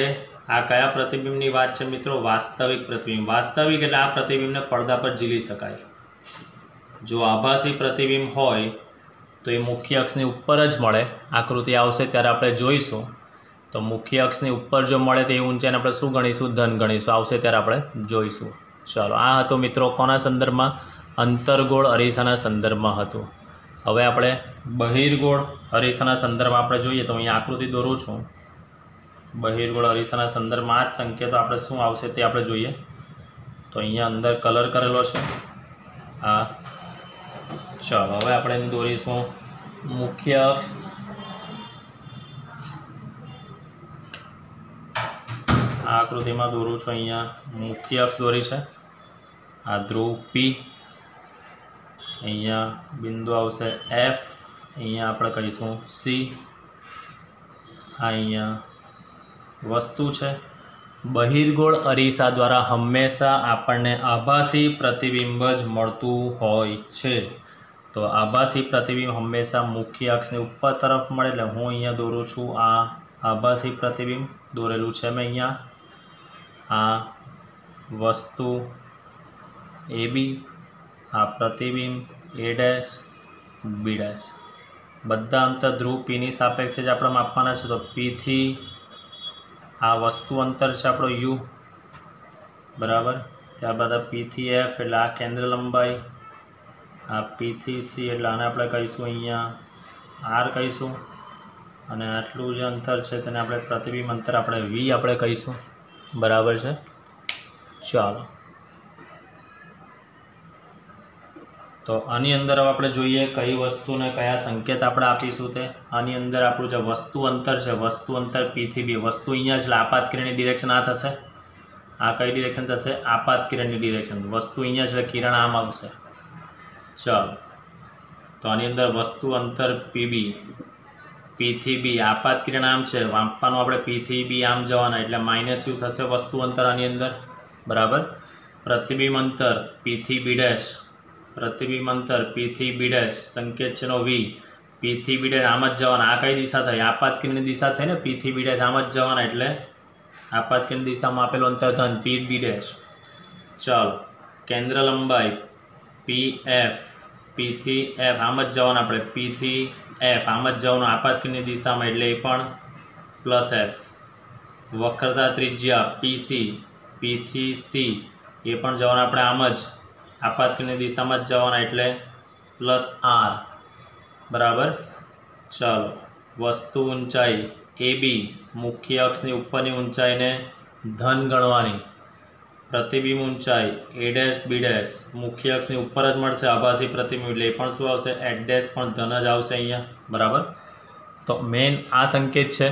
આ કયા પ્રતિબિંબની વાત છે મિત્રો, વાસ્તવિક પ્રતિબિંબ. વાસ્તવિક એટલે આ પ્રતિબિંબને પડદા પર ઝીલી શકાય. જો આભાસી પ્રતિબિંબ હોય તો એ મુખ્ય અક્ષની ઉપર જ મળે. આકૃતિ આવશે ત્યારે આપણે જોઈશું. તો મુખ્ય અક્ષની ઉપર જો મળે તો એ ઊંચાઈને આપણે શું ગણીશું, ધન ગણીશું. આવશે ત્યારે આપણે જોઈશું. ચાલો આ હતો મિત્રો કોના સંદર્ભમાં, અંતર્ગોળ અરીસાના સંદર્ભમાં હતું. હવે આપણે બહિર્ગોળ અરીસાના સંદર્ભમાં આપણે જોઈએ તો અહીંયા આકૃતિ દોરું છું. બહિર્ગોળ અરીસાના સંદર્ભમાં આ જ સંકેતો આપણે શું આવશે તે આપણે જોઈએ. તો અહીંયા અંદર કલર કરેલો છે આ. ચાલો હવે આપણે એને દોરીશું મુખ્ય અક્ષ, આ આકૃતિમાં દોરું છું. અહીંયા મુખ્ય અક્ષ દોરી છે, આ ધ્રુવ પી, અહીંયા બિંદુ આવશે એફ, અહીંયા આપણે કહીશું સી, અહીંયા વસ્તુ છે. બહિર્ગોળ અરીસા દ્વારા હંમેશા આપણને આભાસી પ્રતિબિંબ જ મળતું હોય છે. તો આભાસી પ્રતિબિંબ હંમેશા મુખ્ય અક્ષની ઉપર તરફ મળે એટલે હું અહીંયા દોરું છું આ આભાસી પ્રતિબિંબ દોરેલું છે મેં અહીંયા. આ વસ્તુ એ બી, આ પ્રતિબિંબ એ ડેશ બી ડેશ, બધા અંતર ધ્રુવ પીની સાપેક્ષે જ આપણે માપવાના છે. તો પીથી આ વસ્તુ અંતર છે આપણો યુ બરાબર. ત્યારબાદ આ પીથી એફ એટલે આ કેન્દ્ર લંબાઈ, આ પીથી સી એટલે આને આપણે કહીશું અહીંયા આર કહીશું, અને આટલું જે અંતર છે તેને આપણે પ્રતિબિંબ અંતર આપણે વી આપણે કહીશું. બરાબર છે. ચાલો તો આની અંદર હવે આપણે જોઈએ કઈ વસ્તુને કયા સંકેત આપણે આપીશું તે. આની અંદર આપણું જે વસ્તુ અંતર છે, વસ્તુ અંતર P થી B, વસ્તુ અહીંયા એટલે આપાત કિરણની ડિરેક્શન આ થશે. આ કઈ ડિરેક્શન થશે? આપાત કિરણની ડિરેક્શન. વસ્તુ અહીંયા એટલે કિરણ આમ આવશે. ચાલો, તો આની અંદર વસ્તુ અંતર PB, P થી B, આપાત કિરણ આમ છે, માપવાનું આપણે P થી B આમ જવાના એટલે માઇનસ યુ થશે વસ્તુ અંતર આની અંદર, બરાબર. પ્રતિબિંબ અંતર P થી B ડેશ, પ્રતિબિંબ અંતર P થી B ડેશ, સંકેત છે V, P થી B ડેશ આમ જ જવાના. આ કઈ દિશા થઈ? આપાત કિરણની દિશા થઈ ને. P થી B ડેશ આમ જ જવાના એટલે આપાત કિરણ દિશામાં આપેલું અંતર ધન P B ડેશ. ચાલો, કેન્દ્ર લંબાઈ PF, P થી F આમ જ જવાના આપણે, P થી F આમ જ જવાનું આપાત કિરણની દિશામાં એટલે એ પણ પ્લસ F. વક્રતા ત્રિજ્યા PC, P થી C એ પણ જવાના આપણે આમ જ આપાત કિરણની દિશામાં જ જવાના એટલે પ્લસ R, બરાબર. ચાલો, વસ્તુ ઊંચાઈ AB, મુખ્ય અક્ષની ઉપરની ઊંચાઈને ધન ગણવાની. પ્રતિબિંબ ઊંચાઈ A ડેશ B ડેશ, મુખ્ય અક્ષની ઉપર જ મળશે આભાસી પ્રતિબિંબ એટલે એ પણ શું આવશે? H ડેશ પણ ધન જ આવશે અહીંયા, બરાબર. તો મેન આ સંકેત છે.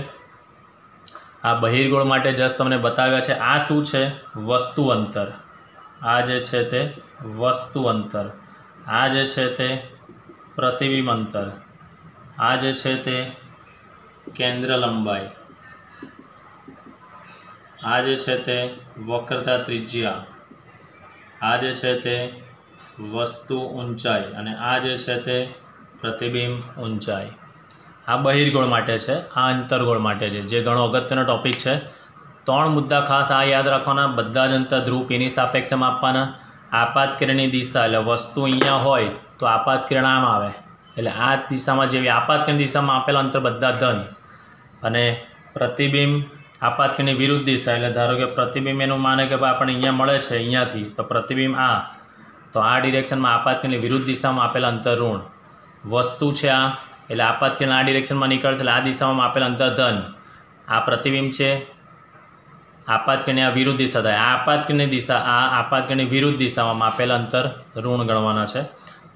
આ બહિર્ગોળ માટે જસ્ટ તમને બતાવ્યા છે. આ શું છે? વસ્તુ અંતર. આ જે છે તે વસ્તુ અંતર, આ જે છે તે પ્રતિબિંબ અંતર, આ જે છે તે કેન્દ્ર લંબાઈ, આ જે છે તે વક્રતા ત્રિજ્યા, આ જે છે તે વસ્તુ ઊંચાઈ અને આ જે છે તે પ્રતિબિંબ ઊંચાઈ. આ બહિર્ગોળ માટે છે, આ અંતર્ગોળ માટે છે, જે ઘણો અગત્યનો ટોપિક છે. 3 મુદ્દા ખાસ આ યાદ રાખવાના. બધા જ અંતર ધ્રુવ Pની સાપેક્ષે માપવાના. આપાત કિરણની દિશા એટલે વસ્તુ અહીંયા હોય તો આપાત કિરણ આમ આવે એટલે આ દિશામાં જેવી આપાત કિરણ દિશામાં આપેલા અંતર બધા ધન, અને પ્રતિબિંબ આપાત કિરણની વિરુદ્ધ દિશા એટલે ધારો કે પ્રતિબિંબ એનું માને કે ભાઈ આપણને અહીંયા મળે છે અહીંયાથી, તો પ્રતિબિંબ આ, તો આ ડિરેક્શનમાં આપાત કિરણની વિરુદ્ધ દિશામાં આપેલા અંતર ઋણ. વસ્તુ છે આ એટલે આપાત કિરણ આ ડિરેક્શનમાં નીકળશે એટલે આ દિશામાં આપેલા અંતર ધન. આ પ્રતિબિંબ છે, આપાત કિરણની આ વિરુદ્ધ દિશા થાય. આ આપાત કિરણની દિશા, આ આપાત કિરણની વિરુદ્ધ દિશામાં માપેલા અંતર ઋણ ગણવાના છે.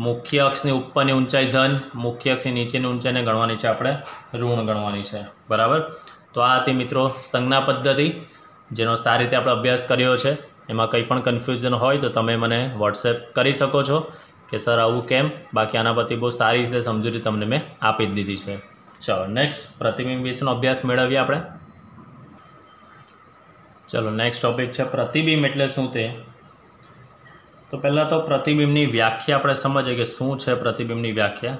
મુખ્ય અક્ષની ઉપરની ઊંચાઈ ધન, મુખ્ય અક્ષની નીચેની ઊંચાઈને ગણવાની છે આપણે ઋણ ગણવાની છે, બરાબર. તો આ હતી મિત્રો સંજ્ઞા પદ્ધતિ, જેનો સારી રીતે આપણે અભ્યાસ કર્યો છે. એમાં કંઈ પણ કન્ફ્યુઝન હોય તો તમે મને વોટ્સએપ કરી શકો છો કે સર આવું કેમ. બાકી આના પરથી બહુ સારી રીતે સમજૂતી તમને મેં આપી જ દીધી છે. ચલો નેક્સ્ટ પ્રતિબિંબ વિશેનો અભ્યાસ મેળવીએ આપણે. ચલો નેક્સ્ટ ટોપિક છે પ્રતિબિંબ એટલે શું તે. તો પહેલાં તો પ્રતિબિંબની વ્યાખ્યા આપણે સમજીએ કે શું છે પ્રતિબિંબની વ્યાખ્યા.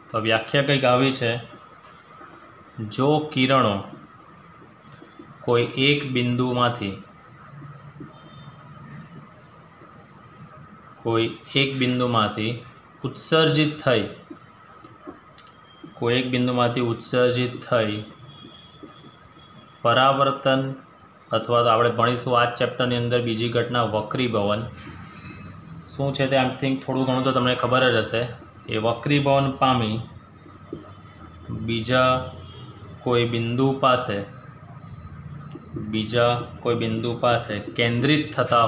તો વ્યાખ્યા કંઈક આવી છે: જો કિરણો કોઈ એક બિંદુમાંથી ઉત્સર્જિત થઈ પરાવર્તન, અથવા તો આપણે ભણીશું આ ચેપ્ટરની અંદર બીજી ઘટના વક્રીભવન. શું છે તે આઈ થિંક થોડું ઘણું તો તમને ખબર જ હશે. એ વક્રીભવન પામી બીજા કોઈ બિંદુ પાસે કેન્દ્રિત થતા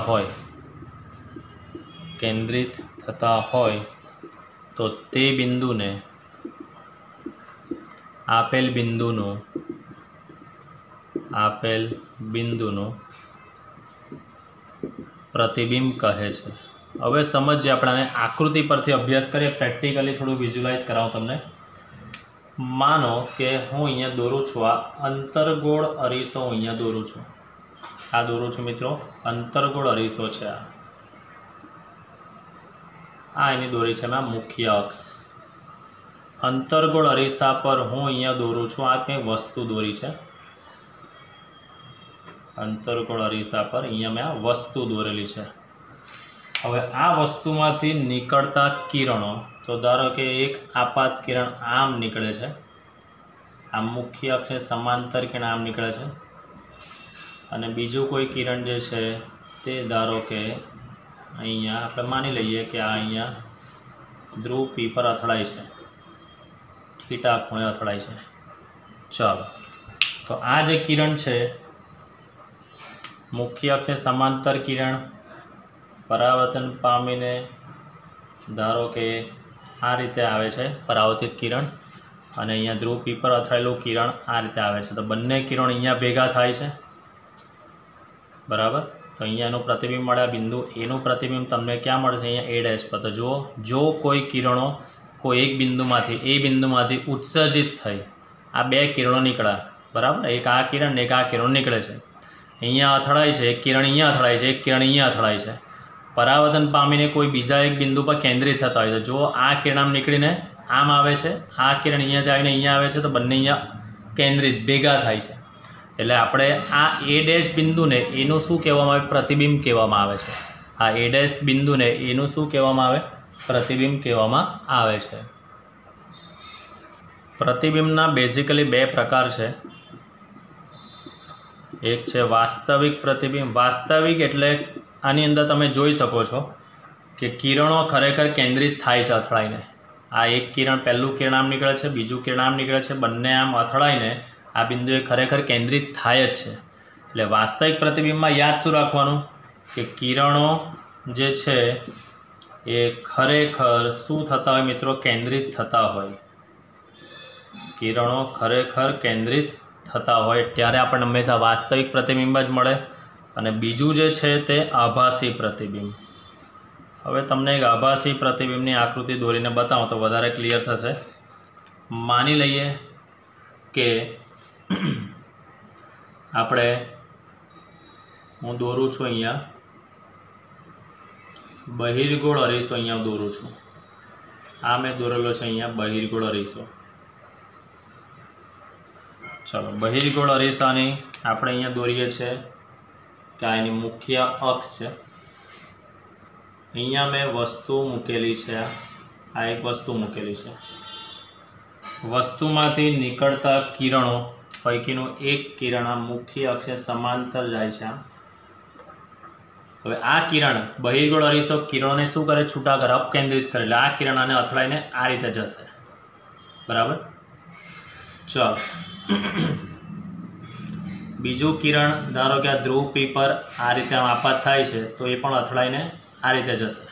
હોય તો તે બિંદુને આપેલ બિંદુનું પ્રતિબિંબ કહે છે. હવે સમજીએ આપણે આકૃતિ પરથી અભ્યાસ કરીએ, પ્રેક્ટિકલી થોડું વિઝ્યુલાઇઝ કરાવું તમને. માનો કે હું અહીંયા દોરું છું, આ અંતર્ગોળ અરીસો હું અહીંયા દોરું છું. આ દોરું છું મિત્રો, અંતર્ગોળ અરીસો છે. આ એની દોરી છે મેં મુખ્ય અક્ષ. અંતર્ગોળ અરીસા પર હું અહીંયા દોરું છું, આ કંઈ વસ્તુ દોરી છે. અંતર્ગોળ અરીસા પર અહીંયા મેં આ વસ્તુ દોરેલી છે. હવે આ વસ્તુમાંથી નીકળતા કિરણો, તો ધારો કે એક આપાત કિરણ આમ નીકળે છે, આ મુખ્ય અક્ષને સમાંતર કિરણ આમ નીકળે છે, અને બીજું કોઈ કિરણ જે છે તે ધારો કે અહીંયા આપણે માની લઈએ કે આ અહીંયા ધ્રુવ P પર અથડાય છે, થીટા ખૂણે અથડાય છે. ચાલો, તો આ જે કિરણ છે મુખ્ય અક્ષને સમાંતર કિરણ પરાવર્તન પામીને ધારો કે આ રીતે આવે છે પરાવર્તિત કિરણ અને અહીંયા ધ્રુવ પી પર અથડાયેલું કિરણ આ રીતે આવે છે, તો બંને કિરણ અહીંયા ભેગા થાય છે, બરાબર. તો અહીંયા એનું પ્રતિબિંબ મળ્યા બિંદુ એનું પ્રતિબિંબ તમને ક્યાં મળશે? અહીંયા એ ડેશ પર. તો જુઓ, જો કોઈ કિરણો કોઈ એક બિંદુમાંથી એ બિંદુમાંથી ઉત્સર્જિત થઈ આ બે કિરણો નીકળ્યા, બરાબર, એક આ કિરણ ને એક આ કિરણ નીકળે છે, અહીંયા અથડાય છે, એક કિરણ અહીંયા અથડાય છે, એક કિરણ અહીંયા અથડાય છે, પરાવર્તન પામીને કોઈ બીજા એક બિંદુ પર કેન્દ્રિત થતા હોય તો જુઓ આ કિરણ આમ નીકળીને આમ આવે છે, આ કિરણ અહીંયાથી આવીને અહીંયા આવે છે, તો બંને અહીંયા કેન્દ્રિત ભેગા થાય છે. એટલે આપણે આ એ ડેશ બિંદુને એનું શું કહેવામાં આવે? પ્રતિબિંબ કહેવામાં આવે છે. આ એ ડેશ બિંદુને એનું શું કહેવામાં આવે? પ્રતિબિંબ કહેવામાં આવે છે. પ્રતિબિંબના બેઝિકલી બે પ્રકાર છે. એક છે વાસ્તવિક પ્રતિબિંબ. વાસ્તવિક એટલે આની અંદર તમે જોઈ શકો છો કે કિરણો ખરેખર કેન્દ્રિત થાય છે અથડાઈને. આ એક કિરણ પહેલું કિરણ આમ નીકળે છે, બીજું કિરણ આમ નીકળે છે, બંને આમ અથડાઈને આ બિંદુએ ખરેખર કેન્દ્રિત થાય જ છે. એટલે વાસ્તવિક પ્રતિબિંબમાં યાદ શું રાખવાનું કે કિરણો જે છે એ ખરેખર શું થતા હોય મિત્રો? કેન્દ્રિત થતા હોય. કિરણો ખરેખર કેન્દ્રિત થતા હોય ત્યારે આપણને હંમેશા વાસ્તવિક પ્રતિબિંબ જ મળે. અને બીજું જે છે તે આભાસી પ્રતિબિંબ. હવે તમને એક આભાસી પ્રતિબિંબની આકૃતિ દોરીને બતાવો તો વધારે ક્લિયર થશે. માની લઈએ કે આપણે હું દોરું છું અહીંયા બહિર્ગોળ અરીસો, અહીંયા દોરું છું. આ મેં દોરેલો છે અહીંયા બહિર્ગોળ અરીસો. ચલો, બહિર્ગોળ અરીસાની આપણે અહીંયા દોરીએ છીએ કે આ એની મુખ્ય અક્ષ છે. અહીંયા મેં વસ્તુ મૂકેલી છે, આ એક વસ્તુ મૂકેલી છે. વસ્તુમાંથી નીકળતા કિરણો પૈકીનું એક કિરણ આ મુખ્ય અક્ષે સમાંતર જાય છે. હવે આ કિરણ બહિર્ગોળ અરીસો કિરણોને શું કરે? છૂટા કરે, અપકેન્દ્રિત કરે. એટલે આ કિરણ આને અથડાઈને આ રીતે જશે, બરાબર. ચાલો, બીજું કિરણ ધારો કે આ ધ્રુવ પી પર આ રીતે આમ આપાત થાય છે તો એ પણ અથડાઈને આ રીતે જશે.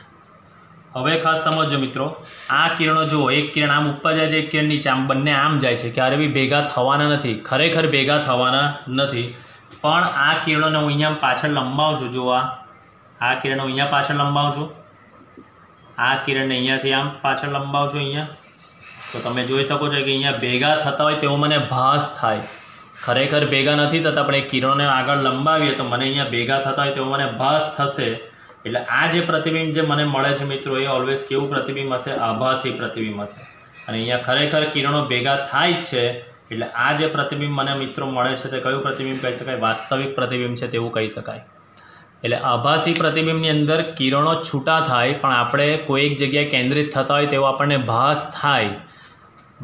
હવે ખાસ સમજો મિત્રો, આ કિરણો જુઓ, એક કિરણ આમ ઉપર જાય છે, એક કિરણ નીચે, આમ બંને આમ જાય છે, ક્યારે બી ભેગા થવાના નથી, ખરેખર ભેગા થવાના નથી. પણ આ કિરણોને હું અહીંયા પાછળ લંબાવું છું. જુઓ, આ કિરણ અહીંયા પાછળ લંબાવું છું, આ કિરણને અહીંયાથી આમ પાછળ લંબાવું છું અહીંયા, તો તમે જોઈ શકો છો કે અહીંયા ભેગા થતા હોય તેવો મને ભાસ થાય. ખરેખર ભેગા નથી થતા, પણ એ કિરણોને આગળ લંબાવીએ તો મને અહીંયા ભેગા થતા હોય તેવો મને ભાસ થશે. એટલે આ જે પ્રતિબિંબ જે મને મળે છે મિત્રો, એ ઓલવેઝ કેવું પ્રતિબિંબ હશે? આભાસી પ્રતિબિંબ હશે. અને અહીંયા ખરેખર કિરણો ભેગા થાય જ છે. એટલે આ જે પ્રતિબિંબ મને મિત્રો મળે છે તે કયું પ્રતિબિંબ કહી શકાય? વાસ્તવિક પ્રતિબિંબ છે તેવું કહી શકાય. એટલે આભાસી પ્રતિબિંબની અંદર કિરણો છૂટા થાય પણ આપણે કોઈ એક જગ્યાએ કેન્દ્રિત થતા હોય તેવો આપણને ભાસ થાય,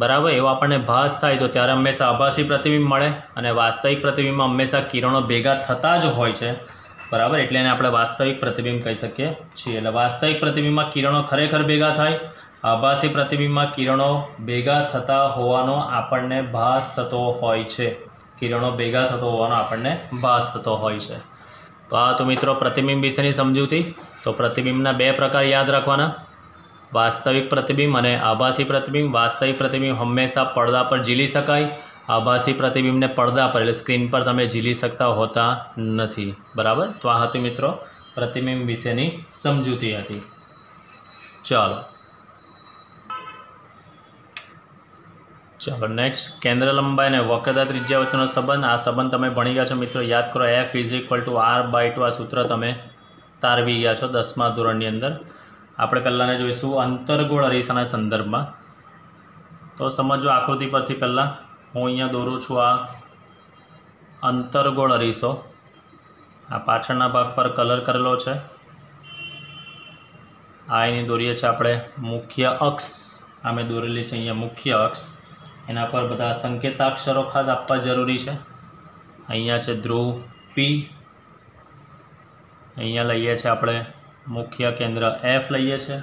બરાબર. એવો આપણને ભાસ થાય તો ત્યારે હંમેશા આભાસી પ્રતિબિંબ મળે. અને વાસ્તવિક પ્રતિબિંબમાં હંમેશા કિરણો ભેગા થતા જ હોય છે, બરાબર. એટલે એને આપણે વાસ્તવિક પ્રતિબિંબ કહી શકીએ છીએ. એટલે વાસ્તવિક પ્રતિબિંબમાં કિરણો ખરેખર ભેગા થાય, આભાસી પ્રતિબિંબમાં કિરણો ભેગા થતા હોવાનો આપણને ભાસ થતો હોય છે. કિરણો ભેગા થતો હોવાનો આપણને ભાસ થતો હોય છે. તો આ તો મિત્રો પ્રતિબિંબ વિશેની સમજૂતી. તો પ્રતિબિંબના બે પ્રકાર યાદ રાખવાના, વાસ્તવિક પ્રતિબિંબ અને આભાસી પ્રતિબિંબ. વાસ્તવિક પ્રતિબિંબ હંમેશા પડદા પર ઝીલી શકાય, આભાસી પ્રતિબિંબને પડદા પર એટલે સ્ક્રીન પર તમે ઝીલી શકતા હોતા નથી, બરાબર. તો આ હતી મિત્રો પ્રતિબિંબ વિશેની સમજૂતી હતી. ચાલો નેક્સ્ટ, કેન્દ્ર લંબાઈ અને વક્રતા ત્રિજ્યા વચ્ચેનો સંબંધ. આ સંબંધ તમે ભણી ગયા છો મિત્રો, યાદ કરો. F = R/2 આ સૂત્ર તમે તારવી ગયા છો 10મા ધોરણની અંદર. આપણે પહેલાંને જોઈશું અંતર્ગોળ અરીસાના સંદર્ભમાં. તો સમજો આકૃતિ પરથી પહેલાં હું અહીંયા દોરું છું આ અંતર્ગોળ અરીસો. આ પાછળના ભાગ પર કલર કરેલો છે. આ એની દોરીએ છે આપણે મુખ્ય અક્ષ. આ મેં દોરેલી છે અહીંયા મુખ્ય અક્ષ. એના પર બધા સંકેતાક્ષરો ખાસ આપવા જરૂરી છે. અહીંયા છે ધ્રુવ પી, અહીંયા લઈએ છીએ આપણે મુખ્ય કેન્દ્ર F લઈએ છીએ,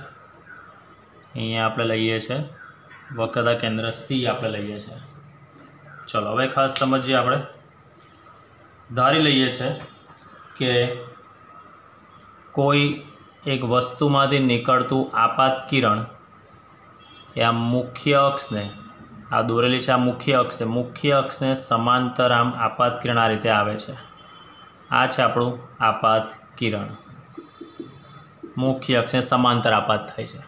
અહીંયા આપણે લઈએ છીએ વક્રતા કેન્દ્ર C આપણે લઈએ છીએ. ચલો હવે ખાસ સમજીએ. આપણે ધારી લઈએ છીએ કે કોઈ एक वस्तुमांथी निकळतुं आपात किरण ए आ मुख्य अक्षने आ दोरेली छे, आ मुख्य अक्ष छे, मुख्य अक्षने समांतर आम आपात किरण आ रीते आवे छे। आ छे आपणुं आपात किरण। मुख्य अक्षने समांतर आपात थाय छे।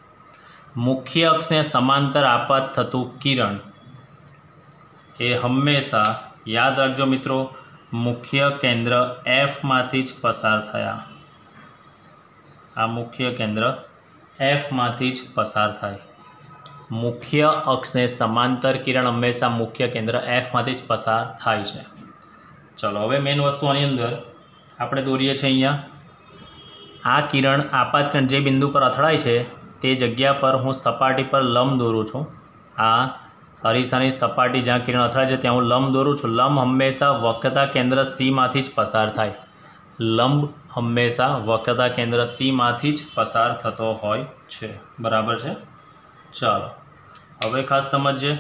मुख्य अक्षने समांतर आपात थतुं किरण ए हमेशा याद राखजो मित्रों, मुख्य केंद्र एफ मांथी ज पसार थया। आ मुख्य केंद्र एफ मांथी ज पसार थाय। मुख्य अक्षने समांतर किरण हमेशा मुख्य केंद्र एफ मांथी ज पसार थाय छे। चलो हवे मेन वस्तु आनी अंदर आपणे दोरीए छे। अहींया आ किरण आपात किरण जे बिंदु पर અથડાય છે તે જગ્યા પર હું સપાટી પર લંબ દોરું છું। આ અરીસાની સપાટી જ્યાં કિરણ અથડાય છે ત્યાં હું લંબ દોરું છું। લંબ હંમેશા વક્રતા કેન્દ્ર સી માંથી જ પસાર થાય। લંબ હંમેશા વક્રતા કેન્દ્ર સી માંથી જ પસાર થતો હોય છે। બરાબર છે। ચાલો હવે ખાસ સમજીએ।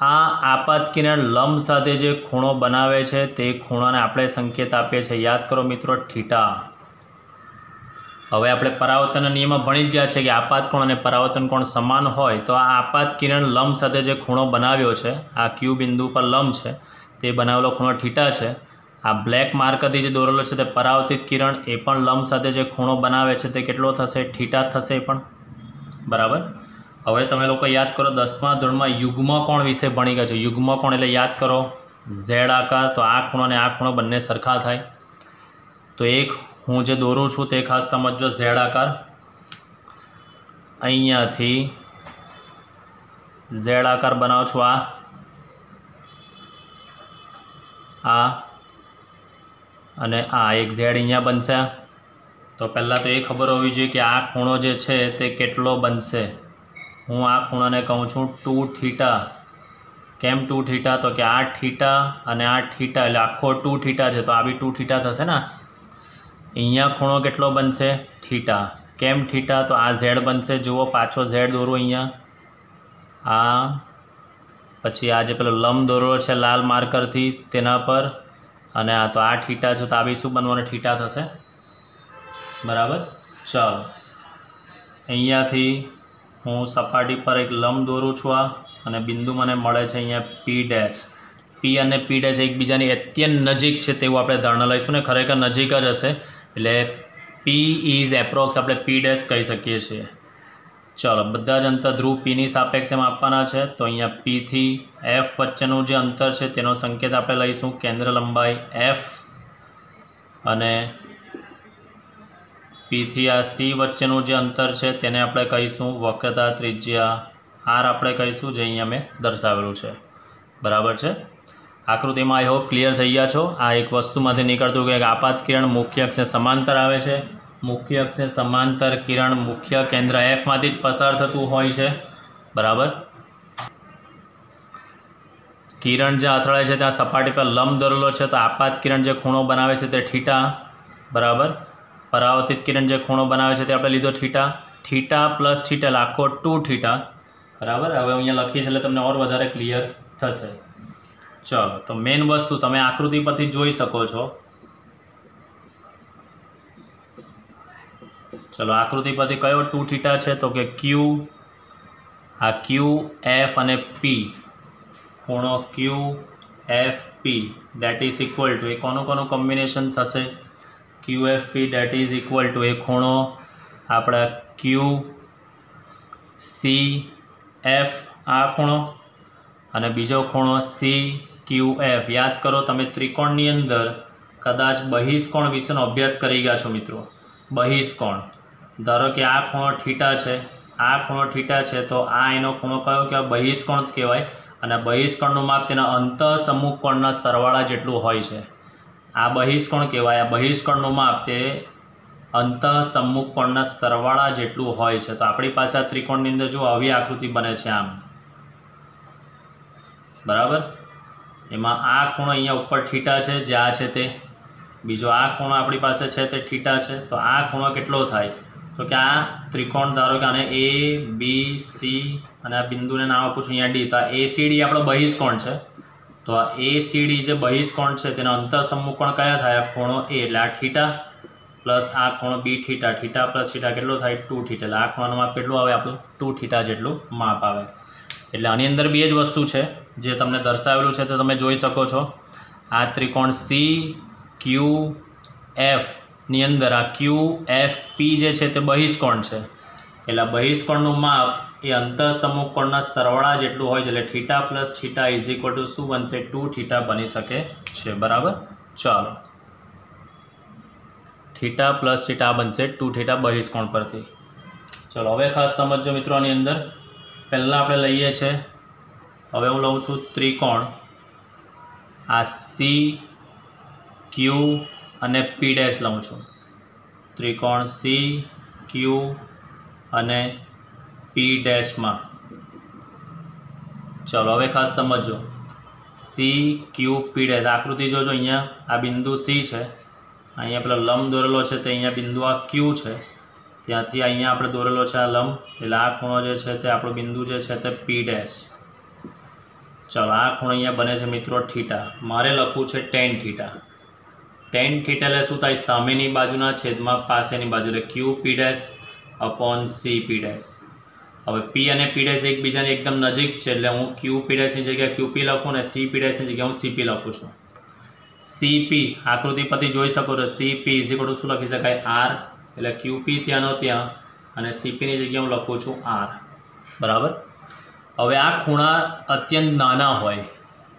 આ આપાત કિરણ લંબ સાથે જે ખૂણો બનાવે છે તે ખૂણાને આપણે સંકેત આપીએ છીએ, યાદ કરો મિત્રો, થીટા। હવે આપણે પરાવર્તનના નિયમમાં ભણી જ ગયા છે કે આપાત કોણ અને પરાવર્તન કોણ સમાન હોય તો આ આપાત કિરણ લંબ સાથે જે ખૂણો બનાવ્યો છે, આ ક્યુ બિંદુ પર લંબ છે તે બનાવેલો ખૂણો થીટા છે। આ બ્લેક માર્કરથી જે દોરેલો છે તે પરાવર્તિત કિરણ એ પણ લંબ સાથે જે ખૂણો બનાવે છે તે કેટલો થશે? થીટા થશે પણ। બરાબર। હવે તમે લોકો યાદ કરો 10મા ધોરણમાં યુગ્મ કોણ વિશે ભણી ગયા છો। યુગ્મ કોણ એટલે યાદ કરો ઝેડ આકાર। તો આ ખૂણો અને આ ખૂણો બંને સરખા થાય। તો એક હું જે દોરું છું તે ખાસ સમજો, ઝેડ આકાર અહીંયાથી ઝેડ આકાર બનાવું છું। આ અને આ એક ઝેડ અહીંયા બનશે। તો પહેલાં તો એ ખબર હોવી જોઈએ કે આ ખૂણો જે છે તે કેટલો બનશે। હું આ ખૂણાને કહું છું 2 થીટા। કેમ 2 થીટા? તો કે આ થીટા અને આ થીટા એટલે આખો 2 થીટા છે તો આ બી 2 થીટા થશે ને। અહીંયા ખૂણો કેટલો બનશે? થીટા। કેમ થીટા? તો આ ઝેડ બનશે। જુઓ પાછો ઝેડ દોરું અહીંયા, આ પછી આ જે પેલો લંબ દોરેલો છે લાલ માર્કરથી તેના પર, અને આ તો આ થીટા છે તો આ બી શું બનવાનું? થીટા થશે। બરાબર। ચાલો અહીંયાથી હું સપાટી પર એક લંબ દોરું છું આ, અને બિંદુ મને મળે છે અહીંયા પી ડેશ। પી અને પી ડેશ એકબીજાની અત્યંત નજીક છે તેવું આપણે ધારણા લઈશું ને, ખરેખર નજીક જ હશે એટલે પી ઇઝ એપ્રોક્સ આપણે પી ડેશ કહી શકીએ છીએ। ચાલો બધા જ અંતર ધ્રુવ પીની સાપેક્ષે માપવાના છે। તો અહીંયા પીથી એફ વચ્ચેનું જે અંતર છે તેનો સંકેત આપણે લઈશું કેન્દ્ર લંબાઈ એફ, અને પીથી આ સી વચ્ચેનું જે અંતર છે તેને આપણે કહીશું વક્રતા ત્રિજ્યા આર આપણે કહીશું, જે અહીંયા મેં દર્શાવેલું છે। બરાબર છે। આકૃતિમાં આઈ હોપ ક્લિયર થઈ ગયા છો। આ એક વસ્તુમાંથી નીકળતું કે આપાત કિરણ મુખ્ય અક્ષને સમાંતર આવે છે। મુખ્ય અક્ષને સમાંતર કિરણ મુખ્ય કેન્દ્ર એફમાંથી જ પસાર થતું હોય છે। બરાબર। કિરણ જ્યાં અથડાય છે ત્યાં સપાટી પર લંબ દોરેલો છે તો આપાત કિરણ જે ખૂણો બનાવે છે તે થીટા। બરાબર। પરાવર્તિત કિરણ જે ખૂણો બનાવે છે તે આપણે લીધો થીટા। થીટા પ્લસ થીટા એટલે આખો 2 થીટા। બરાબર। હવે અહીંયા લખીશ એટલે તમને ઓર વધારે ક્લિયર થશે। ચલો તો મેઇન વસ્તુ તમે આકૃતિ પરથી જોઈ શકો છો। ચલો આકૃતિ પરથી કયો 2 થીટા છે? તો કે ક્યુ, આ ક્યુ એફ અને પી, ખૂણો Q F P that is equal to A કોનું કોનું કોમ્બિનેશન થશે? Q F P that is equal to A ખૂણો આપણા ક્યુ સી એફ આ ખૂણો, અને બીજો ખૂણો સી ક્યુ એફ। યાદ કરો તમે ત્રિકોણની અંદર કદાચ બહિષ્કોણ વિશેનો અભ્યાસ કરી ગયા છો મિત્રો। બહિષ્કોણ ધારો કે આ ખૂણો થીટા છે, આ ખૂણો થીટા છે તો આ એનો ખૂણો કયો કહેવાય? બહિષ્કોણ કહેવાય। અને બહિષ્કોણનું માપ તેના અંતઃસમુખ કોણના સરવાળા જેટલું હોય છે। આ બહિષ્કોણ કહેવાય। આ બહિષ્કોણનું માપ તે અંતઃસમુખ કોણના સરવાળા જેટલું હોય છે। તો આપણી પાસે આ ત્રિકોણની અંદર જો આવી આકૃતિ બને છે આમ। બરાબર। એમાં આ ખૂણો અહીંયા ઉપર થીટા છે જે આ છે તે, બીજો આ ખૂણો આપણી પાસે છે તે થીટા છે। તો આ ખૂણો કેટલો થાય? તો કે આ ત્રિકોણ ધારો કે આને એ બી સી અને આ બિંદુને નામ આપું છું અહીંયા ડી। તો આ એ સી ડી આપણો બહિષ્કોણ છે। તો આ એ સી ડી જે બહિષ્કોણ છે તેના અંતઃસમુખ કોણ કયા થાય? ખૂણો એ એટલે આ થીટા। પ્લસ આ ખૂણો બી થીટા, થીટા પ્લસ થીટા કેટલો થાય 2 થીટા, એટલે આ ખૂણાનું માપ કેટલું આવે આપણું 2 થીટા જેટલું માપ આવે. એટલે આની અંદર બે જ વસ્તુ છે જે તમને દર્શાવેલું છે તે તમે જોઈ શકો છો. આ ત્રિકોણ સી ક્યુ એફની અંદર આ ક્યુ એફ પી જે છે તે બહિષ્કોણ છે. એટલે બહિષ્કોણનું માપ એ અંતઃસમકોણના સરવાળા જેટલું હોય છે. એટલે theta plus theta is equal two શું બનશે 2 થીટા બની શકે છે. બરાબર. ચાલો, થીટા પ્લસ થીટા બનશે 2 થીટા બહિષ્કોણ પરથી. ચલો હવે ખાસ સમજો મિત્રો. આની અંદર પહેલાં આપણે લઈએ છીએ, હવે હું લઉં છું ત્રિકોણ આ સી ક્યુ અને પી ડેશ લઉં છું. ત્રિકોણ સી ક્યુ અને પી ડેશમાં ચલો હવે ખાસ સમજો. સી ક્યુ પી ડેશ આકૃતિ જોજો. અહીંયા આ બિંદુ સી છે, અહીંયા પેલો લંબ દોરેલો છે તે અહીંયા બિંદુ આ ક્યુ છે, ત્યાંથી અહીંયા આપણે દોરેલો છે આ લંબ, એટલે આ ખૂણો જે છે તે આપણો બિંદુ જે છે તે પી ડેશ. ચલો આ ખૂણો અહીંયા બને છે મિત્રો થીટા. મારે લખવું છે ટેન થીટા. ટેન થીટા એટલે શું થાય? સામેની બાજુના છેદમાં પાસેની બાજુ, એટલે Q P dash upon C P dash. હવે પી અને પી ડેશ એકબીજાની એકદમ નજીક છે, એટલે હું ક્યુ પી ડેશની જગ્યાએ ક્યુપી લખું ને સી પી ડેશની જગ્યાએ હું સીપી લખું છું. સીપી આકૃતિ પરથી જોઈ શકો છો. સીપી ઇઝ ઇક્વલ ટુ શું લખી શકાય? આર. એટલે ક્યુપી ત્યાંનો ત્યાં અને સીપીની જગ્યાએ હું લખું છું આર. બરાબર. હવે આ ખૂણા અત્યંત નાના હોય,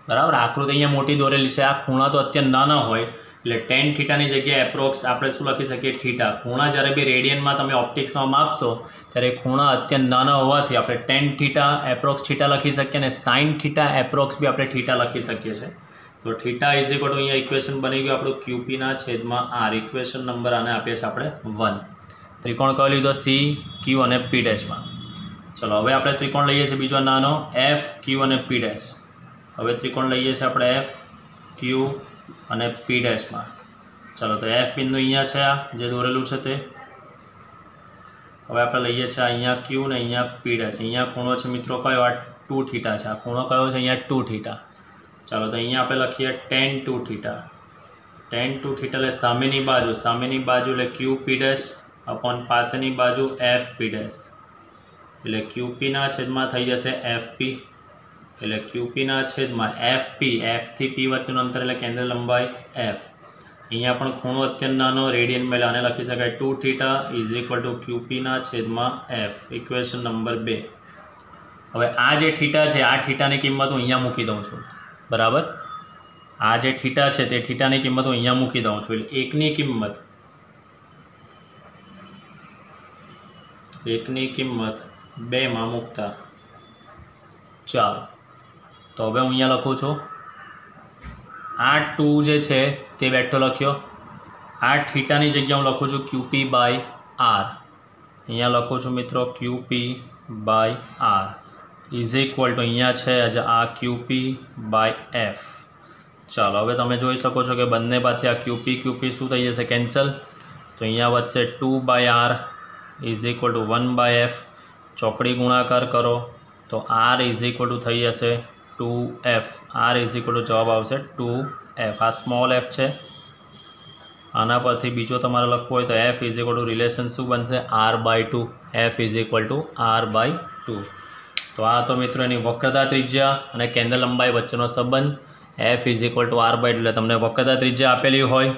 બરાબર, આકૃતિ અહીંયા મોટી દોરેલી છે, આ ખૂણા તો અત્યંત નાના હોય, એટલે ટેન થીટાની જગ્યાએ એપ્રોક્સ આપણે શું લખી શકીએ? થીટા. ખૂણા જ્યારે બી રેડિયનમાં તમે ઓપ્ટિક્સમાં માપશો ત્યારે ખૂણા અત્યંત નાના હોવાથી આપણે ટેન થીટા એપ્રોક્સ થીટા લખી શકીએ અને સાઇન થીટા એપ્રોક્સ બી આપણે થીટા લખી શકીએ છીએ. તો થીટા ઇઝ ઇક્વલ ટુ અહીંયા ઇક્વેશન બની ગયું આપણું ક્યુપીના છેદમાં આર. ઇક્વેશન નંબર આને આપીએ છીએ આપણે 1. ત્રિકોણ કયો લીધો? સી ક્યુ અને પી ડેશમાં. ચલો હવે આપણે ત્રિકોણ લઈએ છીએ બીજો નાનો એફ ક્યુ અને પી ડેશ. હવે ત્રિકોણ લઈએ છીએ આપણે એફ ક્યુ અને પી ડેશમાં. ચલો તો એફ બિંદુ અહીંયા છે, આ જે દોરેલું છે તે. હવે આપણે લઈએ છીએ અહીંયા ક્યુ ને અહીંયા પી ડેશ. અહીંયા ખૂણો છે મિત્રો કયો? આ 2 થીટા છે. આ ખૂણો કયો છે? અહીંયા 2 થીટા. ચાલો તો અહીંયા આપણે લખીએ ટેન 2 થીટા. ટેન 2 થીટા એટલે સામેની બાજુ એટલે ક્યુ પી ડેશ અપોન પાસેની બાજુ એફ પી ડેશ. એટલે ક્યુપીના છેદમાં થઈ જશે એફ પી. એટલે ક્યુપીના છેદમાં એફ પી, એફથી પી વચ્ચેનું અંતર એટલે કેન્દ્ર લંબાઈ એફ. અહીંયા પણ ખૂણો અત્યંત નાનો રેડિયનમાં, એટલે આને લખી શકાય 2 થીટા ઇઝ ઇક્વલ ટુ ક્યુપીના છેદમાં એફ. Equation number 2. હવે આ જે થીટા છે આ થીટાની કિંમત હું અહીંયા મૂકી દઉં છું. બરાબર. આ જે થીટા છે તે થીટાની કિંમત હું અહીંયા મૂકી દઉં છું. એટલે એકની કિંમત 2માં મૂકતા. ચાલો તો હવે હું અહીંયા લખું છું આ 2 જે છે તે બેઠો લખ્યો. આ થીટાની જગ્યાએ હું લખું છું ક્યુપી બાય આર. અહીંયા લખું છું મિત્રો QP by R is equal to અહીંયા છે આ ક્યુપી બાય એફ. ચાલો હવે તમે જોઈ શકો છો કે બંને બાજુથી આ ક્યુપી શું થઈ જશે? કેન્સલ. તો અહીંયા વધશે 2 by R is equal to 1 by F. ચોકડી ગુણાકાર કરો તો આર ઇઝ ઇક્વલ ટુ થઈ જશે 2f. R is equal two જવાબ આવશે 2f. આ સ્મોલ એફ છે. આના પરથી બીજો તમારે લખવું હોય તો F is equal to relation શું બનશે? R by 2. F is equal to R by 2. તો આ તો મિત્રો એની વક્રતા ત્રિજ્યા અને કેન્દ્ર લંબાઈ વચ્ચેનો સંબંધ. F is equal to R by 2 એટલે તમને વક્રતા ત્રિજ્યા આપેલી હોય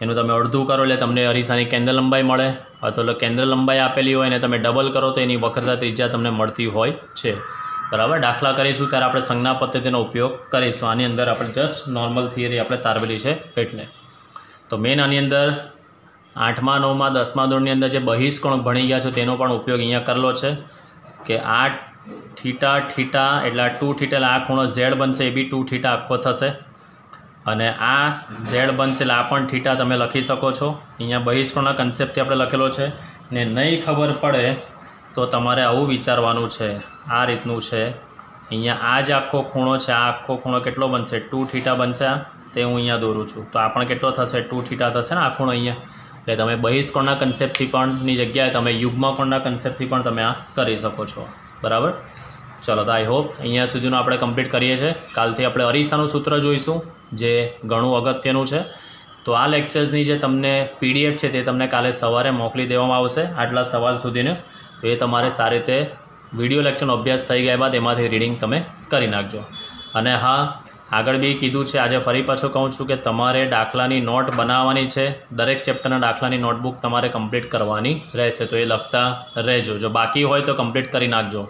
એનું તમે અડધું કરો એટલે તમને અરીસાની કેન્દ્ર લંબાઈ મળે, અથવા તો કેન્દ્ર લંબાઈ આપેલી હોય અને તમે ડબલ કરો તો એની વક્રતા ત્રિજ્યા તમને મળતી હોય છે. બરાબર. દાખલા કરીશું ત્યારે આપણે સંજ્ઞા પદ્ધતિનો ઉપયોગ કરીશું. આની અંદર આપણે જસ્ટ નોર્મલ થિયરી આપણે તારવેલી છે એટલે. તો મેન આની અંદર 8મા 9મા 10મા ધોરણની અંદર જે બહિષ્કોણ ભણી ગયા છો તેનો પણ ઉપયોગ અહીંયા કરેલો છે કે આ થીટા એટલે આ 2 થીટા એટલે આ ખૂણો ઝેડ બનશે, એ બી 2 થીટા આખો થશે. અને આ ઝેડ બનશે એટલે આ પણ થીટા તમે લખી શકો છો. અહીંયા બહિષ્કોણના કન્સેપ્ટથી આપણે લખેલો છે ને. નહીં ખબર પડે તો તમારે આવું વિચારવાનું છે, આ રીતનું છે. અહીંયા આ જ આખો ખૂણો છે, આ આખો ખૂણો કેટલો બનશે? 2 થીટા બનશે. તે હું અહીંયા દોરું છું તો આ પણ કેટલો થશે? 2 થીટા થશે ને આ ખૂણો અહીંયા. એટલે તમે બહિષ્કોણના કન્સેપ્ટથી પણ ની જગ્યાએ તમે યુગ્મકોણના કન્સેપ્ટથી પણ તમે આ કરી શકો છો. બરાબર. ચલો તો આઈ હોપ અહીંયા સુધીનું આપણે કમ્પ્લીટ કરીએ છીએ. કાલથી આપણે અરીસાનું સૂત્ર જોઈશું જે ઘણું અગત્યનું છે. તો આ લેક્ચર્સની જે તમને PDF છે તે તમને કાલે સવારે મોકલી દેવામાં આવશે આટલા સવાલ સુધીનો. તો એ તમારે સારી રીતે વિડીયો લેક્ચરનો અભ્યાસ થઈ ગયા બાદ એમાંથી રીડિંગ તમે કરી નાખજો. અને હા, આગળ બી કીધું છે, આજે ફરી પાછું કહું છું કે તમારે દાખલાની નોટ બનાવવાની છે. દરેક ચેપ્ટરના દાખલાની નોટબુક તમારે કમ્પ્લીટ કરવાની રહેશે. તો એ લખતા રહેજો. જો બાકી હોય તો કમ્પ્લીટ કરી નાખજો.